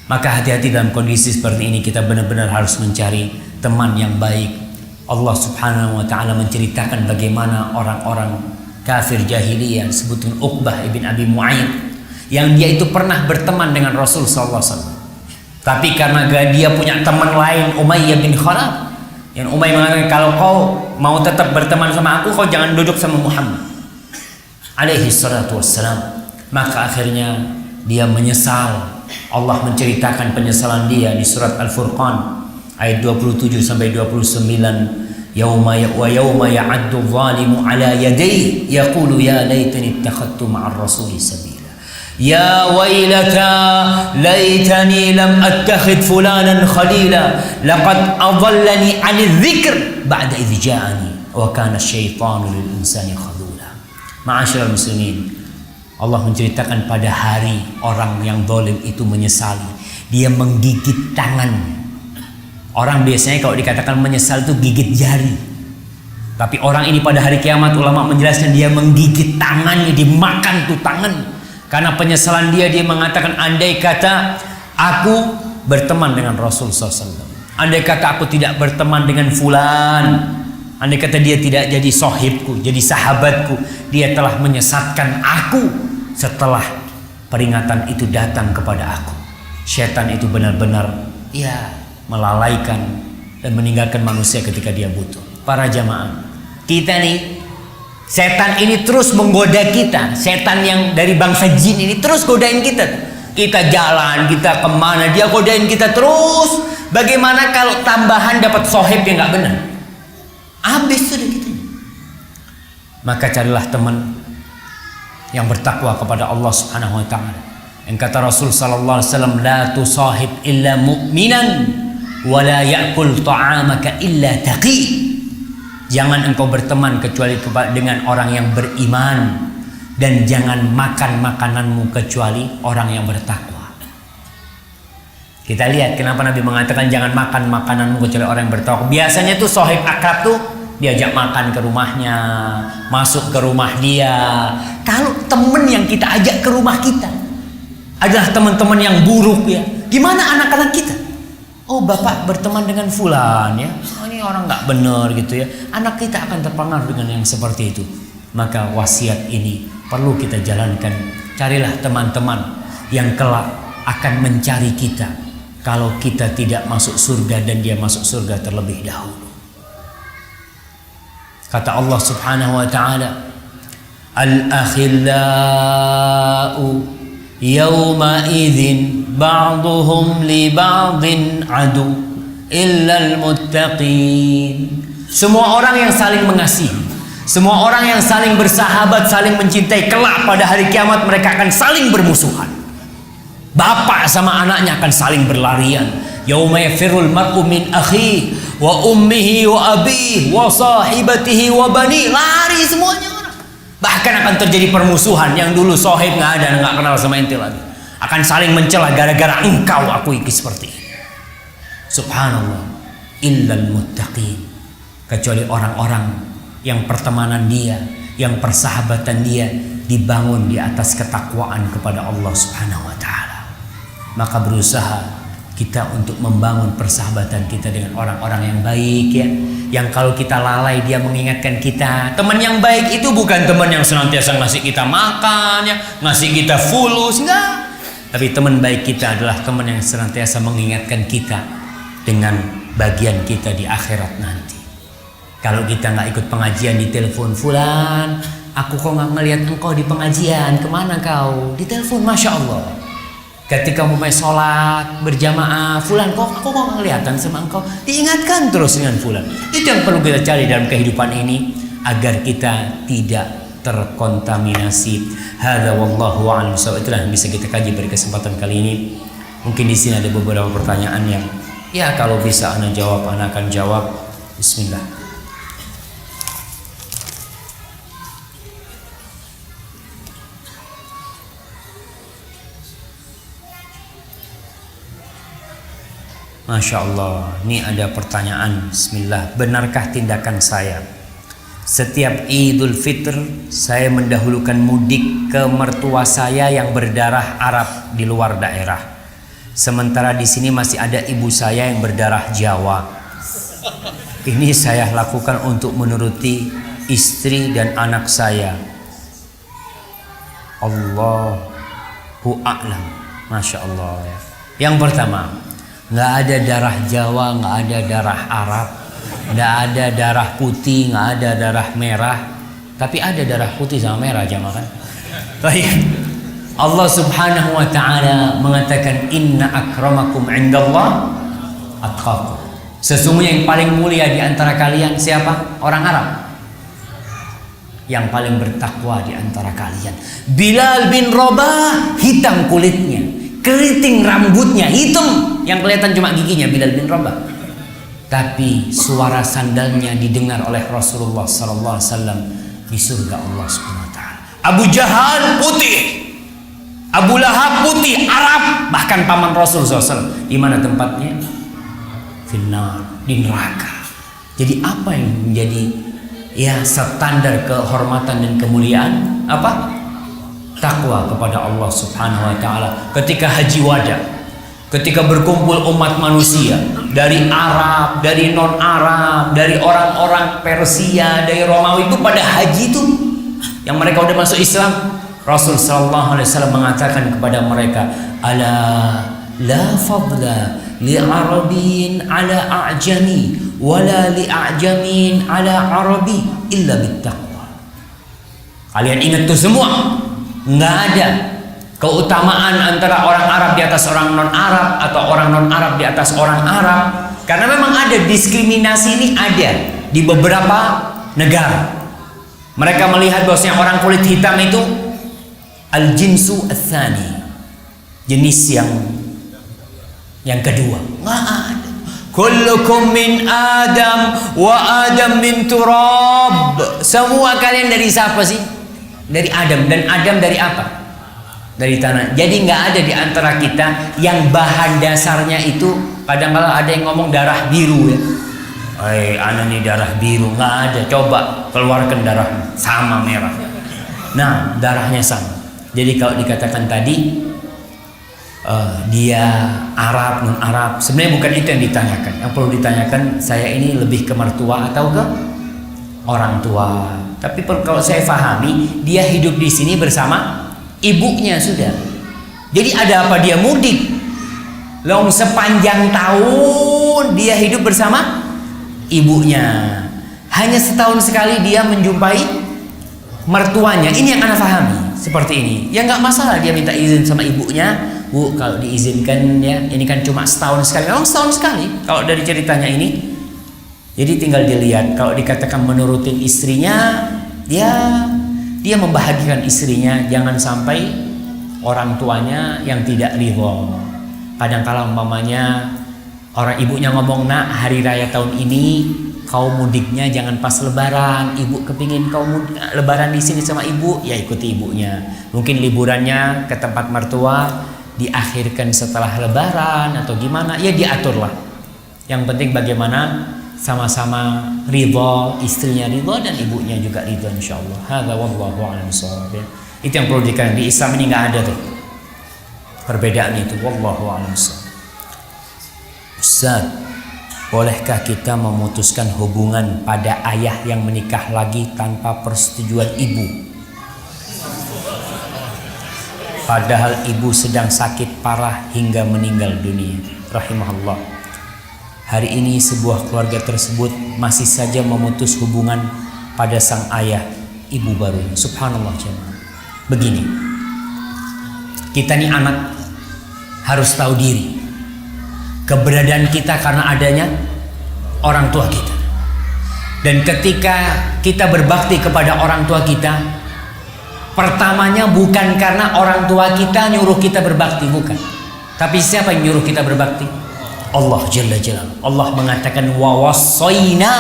Speaker 1: Maka hati-hati dalam kondisi seperti ini, kita benar-benar harus mencari teman yang baik. Allah Subhanahu Wa Taala menceritakan bagaimana orang-orang kafir jahiliyah sebutin Uqbah ibn Abi Mu'ayyid, yang dia itu pernah berteman dengan Rasul Sallallahu Alaihi Wasallam. Tapi karena dia punya teman lain, Umayyah bin Khalaf, yang Umayyah mengatakan, kalau kau mau tetap berteman sama aku, kau jangan duduk sama Muhammad alaihi salatu wassalam. Maka akhirnya dia menyesal. Allah menceritakan penyesalan dia di surat Al-Furqan ayat 27 sampai 29. Yauma ya'addu zalimu ala yadayhi yaqulu ya laitani ittakhadtu ma'ar rasuli sabila. Ya wailata laitani lam attakhid fulanan khalila laqad adallani 'anil dzikr ba'da idh ja'ani wa kana asyaitanu lil insani khadula. Ma'asyiral muslimin, Allah menceritakan pada hari orang yang zalim itu menyesali, dia menggigit tangan. Orang biasanya kalau dikatakan menyesal itu gigit jari, tapi orang ini pada hari kiamat ulama menjelaskan dia menggigit tangannya, dimakan tuh tangan. Karena penyesalan dia mengatakan, andai kata aku berteman dengan Rasul SAW, andai kata aku tidak berteman dengan fulan, andai kata dia tidak jadi sohibku, jadi sahabatku, dia telah menyesatkan aku setelah peringatan itu datang kepada aku. Syaitan itu benar-benar melalaikan dan meninggalkan manusia ketika dia butuh. Para jamaah, kita nih, setan ini terus menggoda kita. Setan yang dari bangsa jin ini terus godain kita. Kita jalan, kita kemana, dia godain kita terus. Bagaimana kalau tambahan dapat sohib yang nggak benar? Habis sudah gitu. Maka carilah teman yang bertakwa kepada Allah Subhanahu Wa Taala. Yang kata Rasul Sallallahu Alaihi Wasallam, la tusahib illa mu'minan, wa la ya'kul ta'amaka illa taqi. Jangan engkau berteman kecuali dengan orang yang beriman, dan jangan makan makananmu kecuali orang yang bertakwa. Kita lihat kenapa Nabi mengatakan jangan makan makananmu kecuali orang yang bertakwa. Biasanya tuh sohib akrab tuh diajak makan ke rumahnya, masuk ke rumah dia. Kalau temen yang kita ajak ke rumah kita adalah teman-teman yang buruk ya, gimana anak-anak kita? Oh, bapak berteman dengan fulan ya, oh, ini orang nggak benar gitu ya. Anak kita akan terpengaruh dengan yang seperti itu. Maka wasiat ini perlu kita jalankan. Carilah teman-teman yang kelak akan mencari kita kalau kita tidak masuk surga dan dia masuk surga terlebih dahulu. Kata Allah Subhanahu wa taala, al-akhillau yawma idzin ba'duhum li ba'din adu illal muttaqin. Semua orang yang saling mengasihi, semua orang yang saling bersahabat, saling mencintai, kelak pada hari kiamat mereka akan saling bermusuhan. Bapak sama anaknya akan saling berlarian. Yauma yafirul mar'u min akhihi wa ummihi wa abihi wa sahibatihi wa bani. Lari semuanya orang. Bahkan akan terjadi permusuhan. Yang dulu sohib nggak ada, nggak kenal sama ente lagi, akan saling mencela gara-gara engkau aku iki seperti ini. Subhanallah. Illal muttaqin, kecuali orang-orang yang pertemanan dia, yang persahabatan dia dibangun di atas ketakwaan kepada Allah Subhanahu wa taala. Maka berusaha kita untuk membangun persahabatan kita dengan orang-orang yang baik, ya. Yang kalau kita lalai dia mengingatkan kita. Teman yang baik itu bukan teman yang senantiasa ngasih kita makan, ya, ngasih kita fulus, enggak. Tapi teman baik kita adalah teman yang senantiasa mengingatkan kita dengan bagian kita di akhirat nanti. Kalau kita nggak ikut pengajian, di telepon, fulan, aku kok nggak ngelihat engkau di pengajian, kemana kau? Di telepon, masya Allah. Ketika mulai sholat berjamaah, fulan, kok aku kok nggak kelihatan sama engkau? Diingatkan terus dengan fulan. Itu yang perlu kita cari dalam kehidupan ini agar kita tidak terkontaminasi. Hadza wallahu a'lam. Itulah yang bisa kita kaji pada kesempatan kali ini. Mungkin di sini ada beberapa pertanyaan yang, ya kalau bisa ana jawab, ana akan jawab. Bismillah. Masya Allah, ini ada pertanyaan. Bismillah. Benarkah tindakan saya setiap Idul Fitr saya mendahulukan mudik ke mertua saya yang berdarah Arab di luar daerah, sementara di sini masih ada ibu saya yang berdarah Jawa? Ini saya lakukan untuk menuruti istri dan anak saya. Allahu a'lam. Masya Allah, ya. Yang pertama, nggak ada darah Jawa, nggak ada darah Arab, nggak ada darah putih, nggak ada darah merah. Tapi ada darah putih sama merah, jamaah kan? Baik. Allah Subhanahu wa taala mengatakan, inna akramakum indallah atqakum. Sesungguhnya yang paling mulia di antara kalian siapa? Orang Arab. Yang paling bertakwa di antara kalian Bilal bin Rabah, hitam kulitnya, keriting rambutnya, hitam, yang kelihatan cuma giginya, Bilal bin Rabah. Tapi suara sandalnya didengar oleh Rasulullah SAW di surga Allah Subhanahu wa taala. Abu Jahal putih, Abu Lahab putih, Arab, bahkan paman Rasul SAW. Di mana tempatnya? Finnar, di neraka. Jadi apa yang menjadi, ya, standar kehormatan dan kemuliaan? Apa? Takwa kepada Allah Subhanahu wa taala. Ketika haji wada, ketika berkumpul umat manusia dari Arab, dari non-Arab, dari orang-orang Persia, dari Romawi, itu pada haji itu yang mereka udah masuk Islam, Rasul sallallahu alaihi wasallam mengatakan kepada mereka, ala la fadla li arabin ala a'jami wala li a'jamin ala arabi illa bittaqwa. Kalian ingat tuh semua, nggak ada keutamaan antara orang Arab di atas orang non-Arab atau orang non-Arab di atas orang Arab, karena memang ada diskriminasi. Ini ada di beberapa negara. Mereka melihat bahwasanya orang kulit hitam itu al-jinsu ats-tsani, jenis yang kedua. Nggak ada. Kullukum min Adam wa Adam min turab. Semua kalian dari siapa sih? Dari Adam. Dan Adam dari apa? Dari tanah. Jadi nggak ada di antara kita yang bahan dasarnya itu, kadang-kadang ada yang ngomong darah biru, ya. Ana nih darah biru, nggak ada. Coba keluarkan darah sama merah. Nah, darahnya sama. Jadi kalau dikatakan tadi dia Arab, non Arab, sebenarnya bukan itu yang ditanyakan. Yang perlu ditanyakan, saya ini lebih ke mertua atau ke orang tua. Tapi kalau saya pahami, dia hidup di sini bersama ibunya sudah. Jadi ada apa dia mudik? Long sepanjang tahun dia hidup bersama ibunya. Hanya setahun sekali dia menjumpai mertuanya. Ini yang anak pahami seperti ini. Ya nggak masalah dia minta izin sama ibunya. Bu, kalau diizinkan ya, ini kan cuma setahun sekali. Memang setahun sekali kalau dari ceritanya ini. Jadi tinggal dilihat. Kalau dikatakan menurutin istrinya, dia membahagiakan istrinya. Jangan sampai orang tuanya yang tidak ridho. Kadang-kala umpamanya orang ibunya ngomong, nak hari raya tahun ini kau mudiknya jangan pas lebaran. Ibu kepingin kau lebaran di sini sama ibu, ya ikuti ibunya. Mungkin liburannya ke tempat mertua diakhirkan setelah lebaran atau gimana, ya diaturlah. Yang penting bagaimana sama-sama ridho, istrinya ridho dan ibunya juga ridho insyaallah. Hadza wallahu a'lam bishawab. Itu yang perlu dikatakan. Di Islam ini nggak ada tuh perbedaan itu. Wallahu a'lam bishawab. Ustaz, bolehkah kita memutuskan hubungan pada ayah yang menikah lagi tanpa persetujuan ibu? Padahal ibu sedang sakit parah hingga meninggal dunia. Rahimahullah. Hari ini sebuah keluarga tersebut masih saja memutus hubungan pada sang ayah ibu barunya. Subhanallah jemaah. Begini, kita nih anak harus tahu diri. Keberadaan kita karena adanya orang tua kita. Dan ketika kita berbakti kepada orang tua kita, pertamanya bukan karena orang tua kita nyuruh kita berbakti, bukan. Tapi siapa yang nyuruh kita berbakti? Allah Jalla Jalaluhu. Allah mengatakan wa wassayna,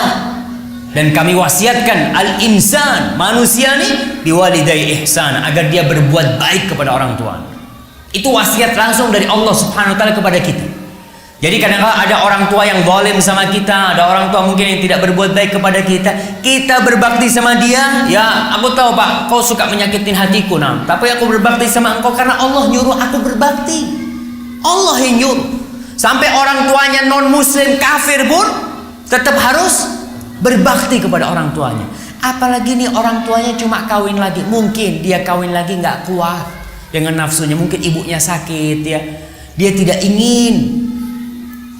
Speaker 1: dan kami wasiatkan al-insan, manusia nih, biwalidayhi ihsan, agar dia berbuat baik kepada orang tua. Itu wasiat langsung dari Allah Subhanahu wa taala kepada kita. Jadi kadang-kadang ada orang tua yang zalim sama kita, ada orang tua mungkin yang tidak berbuat baik kepada kita. Kita berbakti sama dia, ya aku tahu Pak, kau suka menyakitin hatiku, nah, tapi aku berbakti sama engkau karena Allah nyuruh aku berbakti. Allah yang nyuruh. Sampai orang tuanya non muslim kafir pun tetap harus berbakti kepada orang tuanya. Apalagi nih orang tuanya cuma kawin lagi, mungkin dia kawin lagi nggak kuat dengan nafsunya, mungkin ibunya sakit ya, dia tidak ingin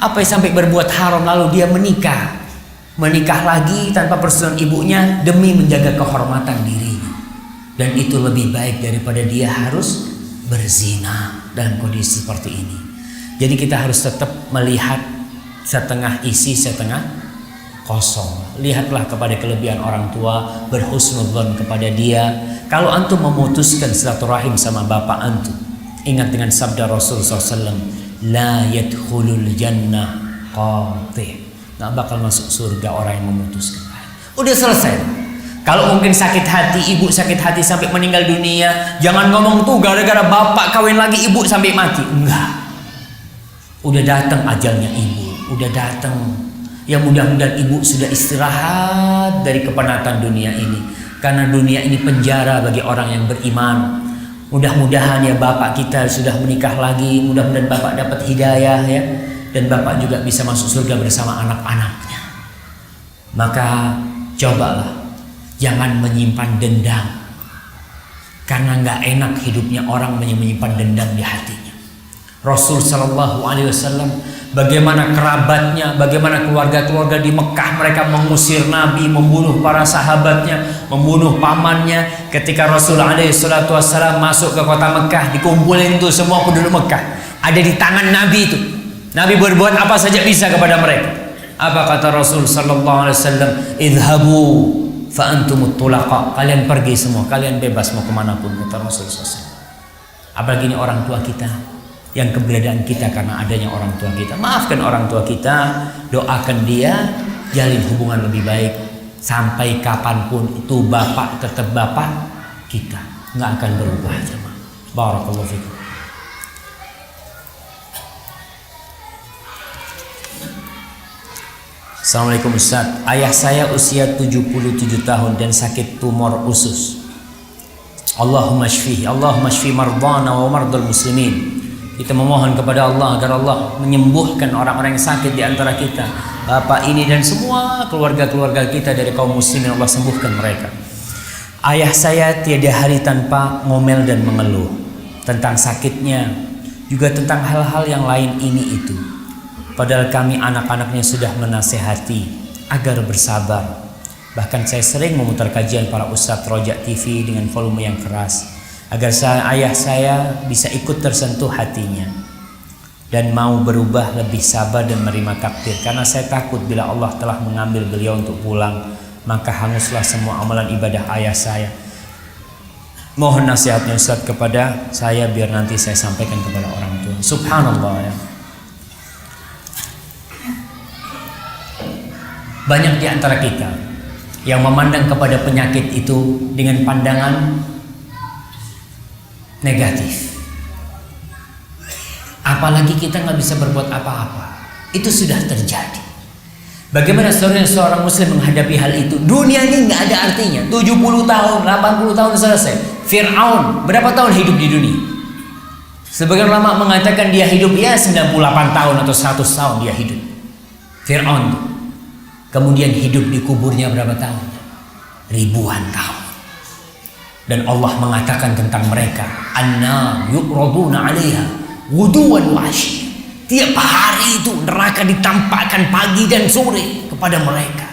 Speaker 1: apa yang sampai berbuat haram, lalu dia menikah lagi tanpa persetujuan ibunya demi menjaga kehormatan dirinya, dan itu lebih baik daripada dia harus berzina dalam kondisi seperti ini. Jadi kita harus tetap melihat setengah isi setengah kosong. Lihatlah kepada kelebihan orang tua, berhusnudzon kepada dia. Kalau antum memutuskan silaturahim sama bapak antum, ingat dengan sabda Rasul SAW, la yadkhulul jannah qati', nggak bakal masuk surga orang yang memutuskan. Udah selesai. Kalau mungkin sakit hati, ibu sakit hati sampai meninggal dunia, jangan ngomong tuh gara-gara bapak kawin lagi ibu sampai mati. Enggak. Udah datang ajalnya ibu, udah datang. Ya mudah-mudahan ibu sudah istirahat dari kepenatan dunia ini, karena dunia ini penjara bagi orang yang beriman. Mudah-mudahan ya bapak kita sudah menikah lagi, mudah-mudahan bapak dapat hidayah ya, dan bapak juga bisa masuk surga bersama anak-anaknya. Maka cobalah jangan menyimpan dendam, karena nggak enak hidupnya orang menyimpan dendam di hatinya. Rasul Shallallahu Alaihi Wasallam, bagaimana kerabatnya, bagaimana keluarga-keluarga di Mekah, mereka mengusir Nabi, membunuh para sahabatnya, membunuh pamannya. Ketika Rasul Alaihi Wasallam masuk ke kota Mekah, dikumpulin tuh semua penduduk Mekah, ada di tangan Nabi itu. Nabi berbuat apa saja bisa kepada mereka. Apa kata Rasul Shallallahu Alaihi Wasallam? Idhabu fa antumut tulaqa, kalian pergi semua, kalian bebas mau kemanapun, kata Rasul SAW. Apalagi ini orang tua kita, yang keberadaan kita karena adanya orang tua kita. Maafkan orang tua kita, doakan dia, jalin hubungan lebih baik. Sampai kapanpun itu bapak tetap bapak kita, nggak akan berubah. Barakallahu fikum. Assalamualaikum Ustaz, ayah saya usia 77 tahun dan sakit tumor usus. Allahumma shfihi, Allahumma shfi mardana wa mardal muslimin. Kita memohon kepada Allah agar Allah menyembuhkan orang-orang yang sakit di antara kita, bapak ini dan semua keluarga-keluarga kita dari kaum muslimin. Allah sembuhkan mereka. Ayah saya tiada hari tanpa ngomel dan mengeluh tentang sakitnya, juga tentang hal-hal yang lain ini itu. Padahal kami anak-anaknya sudah menasehati agar bersabar. Bahkan saya sering memutar kajian para ustadz Rojak TV dengan volume yang keras agar ayah saya bisa ikut tersentuh hatinya dan mau berubah lebih sabar dan menerima takdir. Karena saya takut bila Allah telah mengambil beliau untuk pulang, maka hanguslah semua amalan ibadah ayah saya. Mohon nasihatnya Ustaz kepada saya biar nanti saya sampaikan kepada orang tua. Subhanallah ya. Banyak di antara kita yang memandang kepada penyakit itu dengan pandangan negatif. Apalagi kita nggak bisa berbuat apa-apa. Itu sudah terjadi. Bagaimana seorang muslim menghadapi hal itu? Dunia ini nggak ada artinya. 70 tahun, 80 tahun selesai. Fir'aun berapa tahun hidup di dunia? Sebagian ulama mengatakan dia hidup ya 98 tahun atau 100 tahun dia hidup. Fir'aun. Kemudian hidup di kuburnya berapa tahun? Ribuan tahun. Dan Allah mengatakan tentang mereka, anna yu'raduna 'alaiha ghuduwan wa 'ashiyya. Tiap hari itu neraka ditampakkan pagi dan sore kepada mereka.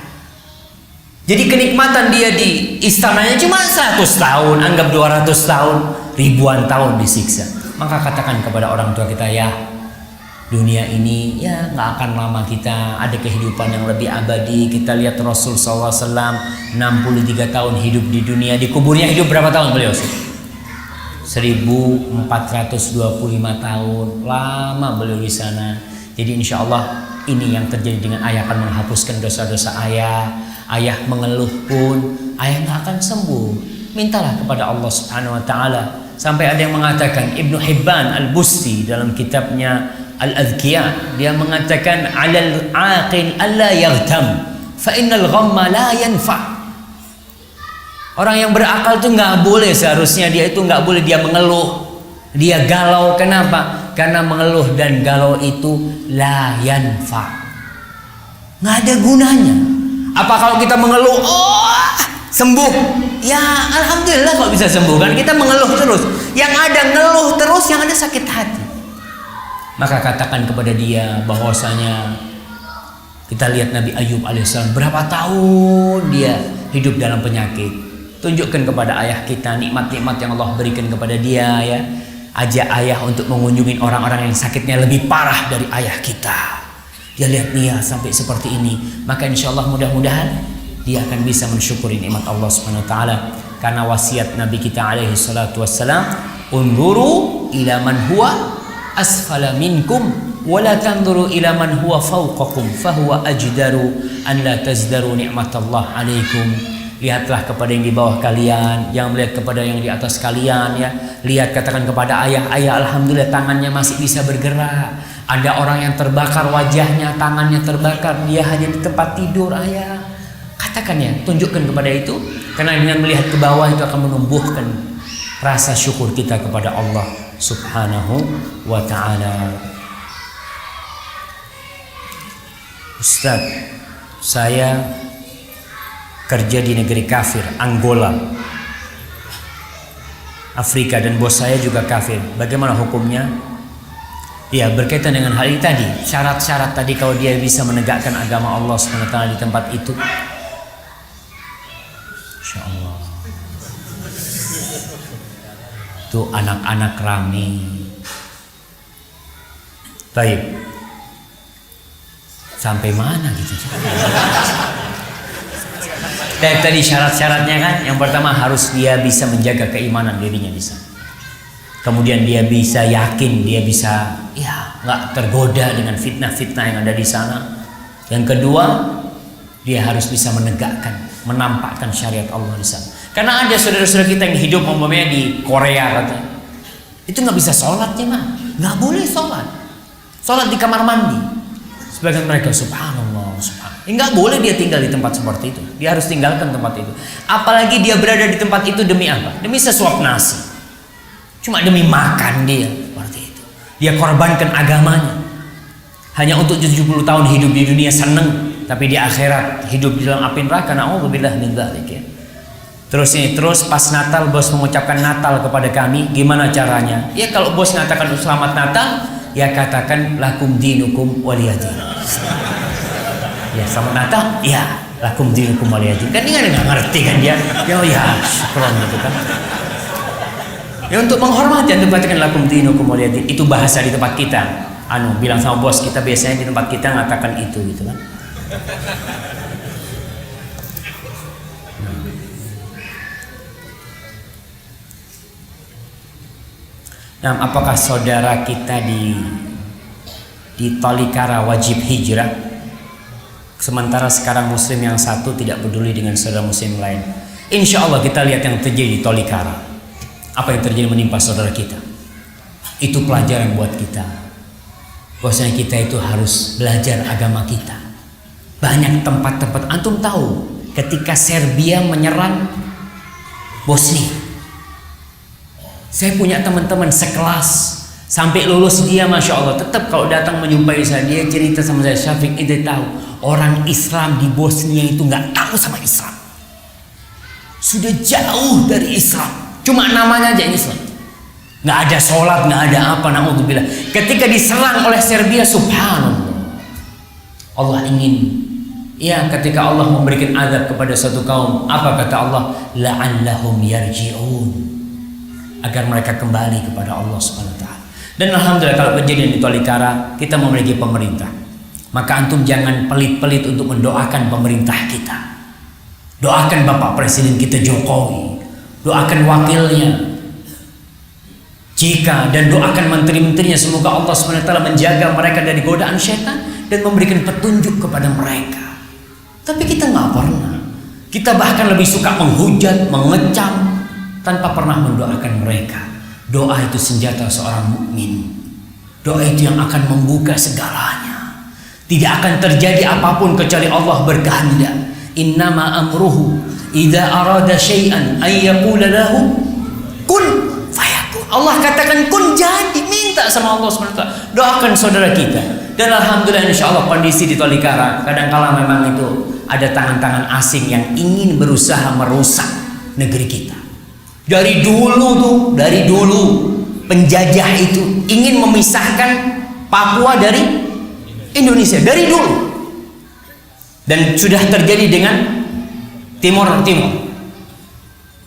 Speaker 1: Jadi kenikmatan dia di istananya cuma 100 tahun, anggap 200 tahun, ribuan tahun disiksa. Maka katakan kepada orang tua kita, ya dunia ini ya nggak akan lama, kita ada kehidupan yang lebih abadi. Kita lihat Rasul SAW 63 tahun hidup di dunia, di kuburnya hidup berapa tahun beliau? 1425 tahun, lama beliau di sana. Jadi insya Allah ini yang terjadi dengan ayah akan menghapuskan dosa-dosa ayah. Ayah mengeluh pun ayah nggak akan sembuh. Mintalah kepada Allah Subhanahu Wa Taala. Sampai ada yang mengatakan, Ibnu Hibban Al-Busti dalam kitabnya Al-Adhkiyah, dia mengatakan alal aqil alla yaghtam fa innal ghamma la yanfa. Orang yang berakal itu nggak boleh, seharusnya dia itu nggak boleh dia mengeluh, dia galau. Kenapa? Karena mengeluh dan galau itu la yanfa, nggak ada gunanya. Apa kalau kita mengeluh, oh sembuh? Ya alhamdulillah kalau bisa sembuh kan. Kita mengeluh terus, yang ada ngeluh terus, yang ada sakit hati. Maka katakan kepada dia bahwasanya kita lihat Nabi Ayub alaihissalam berapa tahun dia hidup dalam penyakit. Tunjukkan kepada ayah kita nikmat-nikmat yang Allah berikan kepada dia ya. Ajak ayah untuk mengunjungi orang-orang yang sakitnya lebih parah dari ayah kita. Dia lihat dia sampai seperti ini, maka insya Allah mudah-mudahan dia akan bisa mensyukuri nikmat Allah Subhanahu Wa Taala. Karena wasiat Nabi kita alaihi salatu wassalam, unzuru ila man huwa asfala minkum wa la tanzuru ila man huwa fawqakum fahuwa ajdaru an la tazdaru nikmatallah alaikum. Lihatlah kepada yang di bawah kalian, jangan melihat kepada yang di atas kalian ya. Lihat, katakan kepada ayah, ayah alhamdulillah tangannya masih bisa bergerak. Ada orang yang terbakar wajahnya, tangannya terbakar, dia hanya di tempat tidur ayah. Katakan ya, tunjukkan kepada itu. Karena dengan melihat ke bawah itu akan menumbuhkan rasa syukur kita kepada Allah Subhanahu wa Ta'ala. Ustaz, saya kerja di negeri kafir, Angola, Afrika, dan bos saya juga kafir. Bagaimana hukumnya? Ya, berkaitan dengan hal ini tadi, syarat-syarat tadi, kalau dia bisa menegakkan agama Allah SWT di tempat itu, Insya Allah tuh anak-anak rame. Baik, sampai mana gitu? Tadi syarat-syaratnya kan, yang pertama harus dia bisa menjaga keimanan dirinya di sana. Kemudian dia bisa yakin, dia bisa ya nggak tergoda dengan fitnah-fitnah yang ada di sana. Yang kedua, dia harus bisa menegakkan, menampakkan syariat Allah di sana. Karena ada saudara-saudara kita yang hidup umpamanya di Korea katanya, itu nggak bisa sholatnya mah, nggak boleh sholat di kamar mandi. Sebagian mereka subhanallah, nggak boleh dia tinggal di tempat seperti itu. Dia harus tinggalkan tempat itu. Apalagi dia berada di tempat itu demi apa? Demi sesuap nasi. Cuma demi makan dia seperti itu. Dia korbankan agamanya hanya untuk 70 tahun hidup di dunia seneng, tapi di akhirat hidup di dalam api neraka. Na'udzubillah min dzalik ya. Terus pas Natal bos mengucapkan Natal kepada kami, gimana caranya? Ya kalau bos mengatakan selamat Natal, ya katakan lakum dinukum waliyadin. Ya selamat Natal, ya lakum dinukum waliyadin. Kan dia nggak ngerti kan dia. Ya syukron gitu kan. Ya untuk menghormati untuk katakan lakum dinukum waliyadin. Itu bahasa di tempat kita. Bilang sama bos kita biasanya di tempat kita mengatakan itu gitu kan. Nah, apakah saudara kita di Tolikara wajib hijrah? Sementara sekarang muslim yang satu tidak peduli dengan saudara muslim lain. Insya Allah kita lihat yang terjadi di Tolikara. Apa yang terjadi menimpa saudara kita? Itu pelajaran buat kita. Bahwasanya kita itu harus belajar agama kita. Banyak tempat-tempat, antum tahu ketika Serbia menyerang Bosnia. Saya punya teman-teman sekelas sampai lulus dia, masya Allah, tetap kalau datang menjumpai saya, dia cerita sama saya, Syafiq, itu tahu orang Islam di Bosnia itu nggak tahu sama Islam, sudah jauh dari Islam, cuma namanya aja Islam, nggak ada sholat, nggak ada apa, naudzubillah. Ketika diserang oleh Serbia, subhanallah, Allah ingin, ya ketika Allah memberikan azab kepada satu kaum, apa kata Allah? La'allahum yarji'un, agar mereka kembali kepada Allah Subhanahu wa taala. Dan alhamdulillah kalau kejadian di Tolikara kita memiliki pemerintah. Maka antum jangan pelit-pelit untuk mendoakan pemerintah kita. Doakan Bapak Presiden kita Jokowi, doakan wakilnya, dan doakan menteri-menterinya, semoga Allah Subhanahu wa taala menjaga mereka dari godaan syaitan dan memberikan petunjuk kepada mereka. Tapi kita nggak pernah. Kita bahkan lebih suka menghujat, mengecam, tanpa pernah mendoakan mereka. Doa itu senjata seorang mukmin. Doa itu yang akan membuka segalanya. Tidak akan terjadi apapun kecuali Allah berkehendak. Innama amruhu idza arada syai'an ay yaqula lahu kun fayakun. Allah katakan kun, jadi. Minta sama Allah SWT. Doakan saudara kita. Dan alhamdulillah insyaallah kondisi di Tolikara kadang-kala memang itu ada tangan-tangan asing yang ingin berusaha merusak negeri kita. Dari dulu penjajah itu ingin memisahkan Papua dari Indonesia dari dulu, dan sudah terjadi dengan Timur.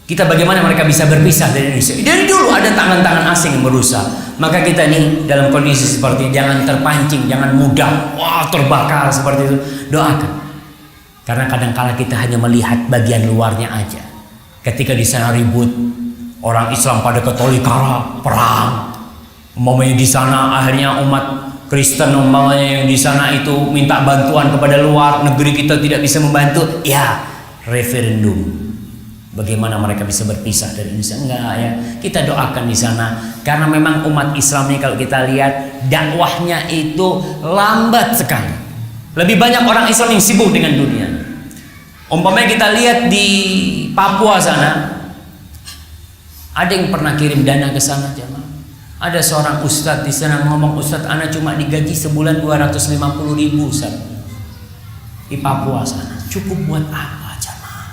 Speaker 1: Kita bagaimana mereka bisa berpisah dari Indonesia? Dari dulu ada tangan-tangan asing yang berusaha. Maka kita ini dalam kondisi seperti ini, jangan terpancing, jangan mudah terbakar seperti itu. Doakan, karena kadang-kala kita hanya melihat bagian luarnya aja. Ketika di sana ribut, orang Islam pada ke Tolikara perang, umpamanya di sana akhirnya umat Kristen umpamanya yang di sana itu minta bantuan kepada luar negeri, kita tidak bisa membantu, ya referendum. Bagaimana mereka bisa berpisah dari Indonesia? Enggak ya, kita doakan di sana, karena memang umat Islam ini kalau kita lihat dakwahnya itu lambat sekali. Lebih banyak orang Islam yang sibuk dengan dunia. Umpamanya kita lihat di Papua sana, ada yang pernah kirim dana ke sana, jemaah. Ada seorang ustadz di sana ngomong, Ustadz, ana cuma digaji sebulan 250.000 Ustadz. Di Papua sana, cukup buat apa, jemaah?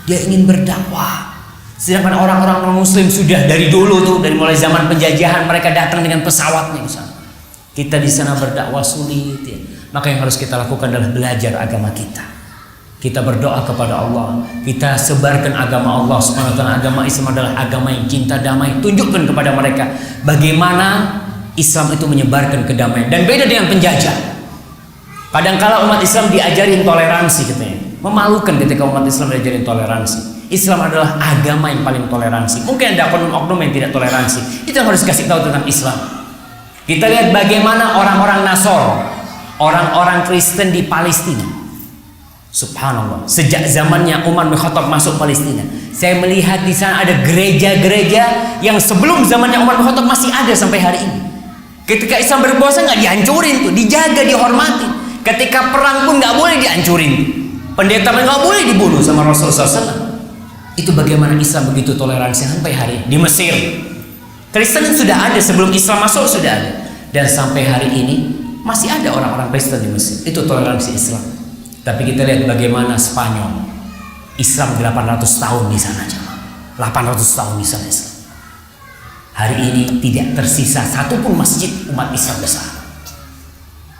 Speaker 1: Dia ingin berdakwah. Sedangkan orang-orang non-muslim sudah dari dulu tuh, dari mulai zaman penjajahan mereka datang dengan pesawatnya di sana. Kita di sana berdakwah sulit ya. Maka yang harus kita lakukan adalah belajar agama kita. Kita berdoa kepada Allah, kita sebarkan agama Allah Subhanahu wa taala. Agama Islam adalah agama yang cinta damai. Tunjukkan kepada mereka bagaimana Islam itu menyebarkan kedamaian, dan beda dengan penjajah. Kadangkala umat Islam diajarin toleransi katanya. Memalukan ketika umat Islam diajarin toleransi. Islam adalah agama yang paling toleransi. Mungkin ada oknum-oknum yang tidak toleransi. Itu yang harus kasih tahu tentang Islam. Kita lihat bagaimana orang-orang Nasor, orang-orang Kristen di Palestina. Subhanallah, sejak zamannya Umar bin Khattab masuk Palestina, saya melihat di sana ada gereja-gereja yang sebelum zamannya Umar bin Khattab masih ada sampai hari ini. Ketika Islam berkuasa nggak dihancurin tuh, dijaga, dihormati. Ketika perang pun nggak boleh dihancurin. Pendeta nggak boleh dibunuh sama Rasulullah SAW. Itu bagaimana Islam begitu toleransi sampai hari ini. Di Mesir, Kristen sudah ada sebelum Islam masuk, sudah ada, dan sampai hari ini masih ada orang-orang Kristen di Mesir. Itu toleransi Islam. Tapi kita lihat bagaimana Spanyol, Islam 800 tahun di sana jemaah. 800 tahun di sana Islam. Hari ini tidak tersisa satupun masjid umat Islam di sana.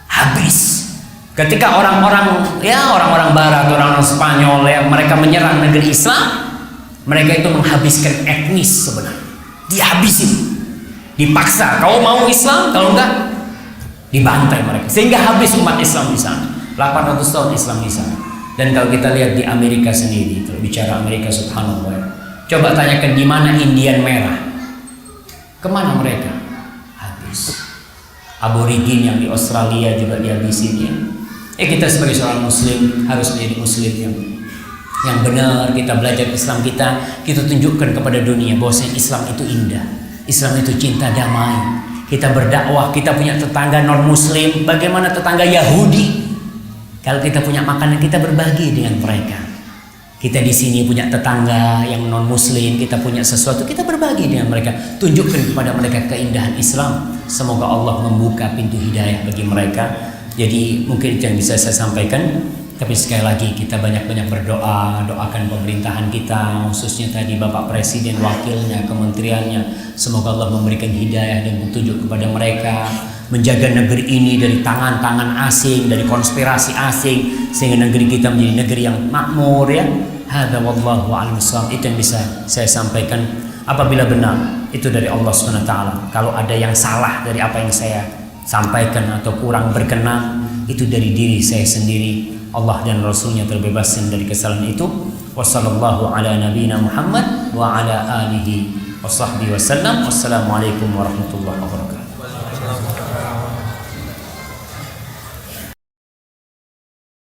Speaker 1: Habis. Ketika orang-orang barat, orang-orang Spanyol yang mereka menyerang negeri Islam, mereka itu menghabiskan etnis sebenarnya. Dihabisin. Dipaksa, kau mau Islam, kalau enggak dibantai mereka. Sehingga habis umat Islam di sana. 800 tahun Islam di sana. Dan kalau kita lihat di Amerika sendiri, kalau bicara Amerika subhanallah, coba tanyakan di mana Indian merah. Kemana mereka? Habis. Aborigin yang di Australia juga dihabisin ya. Kita sebagai seorang muslim harus menjadi muslim yang benar. Kita belajar Islam kita tunjukkan kepada dunia bahwasanya Islam itu indah. Islam itu cinta damai. Kita berdakwah, kita punya tetangga non muslim, bagaimana tetangga Yahudi? Kalau kita punya makanan, kita berbagi dengan mereka. Kita di sini punya tetangga yang non muslim, kita punya sesuatu, kita berbagi dengan mereka. Tunjukkan kepada mereka keindahan Islam. Semoga Allah membuka pintu hidayah bagi mereka. Jadi mungkin itu yang bisa saya sampaikan. Tapi sekali lagi kita banyak-banyak berdoa, doakan pemerintahan kita, khususnya tadi Bapak Presiden, wakilnya, kementeriannya. Semoga Allah memberikan hidayah dan petunjuk kepada mereka, menjaga negeri ini dari tangan-tangan asing, dari konspirasi asing, sehingga negeri kita menjadi negeri yang makmur ya. Hadza wallahu a'lam bishawab. Itu yang bisa saya sampaikan. Apabila benar itu dari Allah Subhanahu wa taala. Kalau ada yang salah dari apa yang saya sampaikan atau kurang berkenan, itu dari diri saya sendiri. Allah dan Rasulnya terbebaskan dari kesalahan itu. Wassallallahu ala nabiyina Muhammad wa ala alihi wa sahbihi wasallam. Wassalamualaikum warahmatullahi wabarakatuh.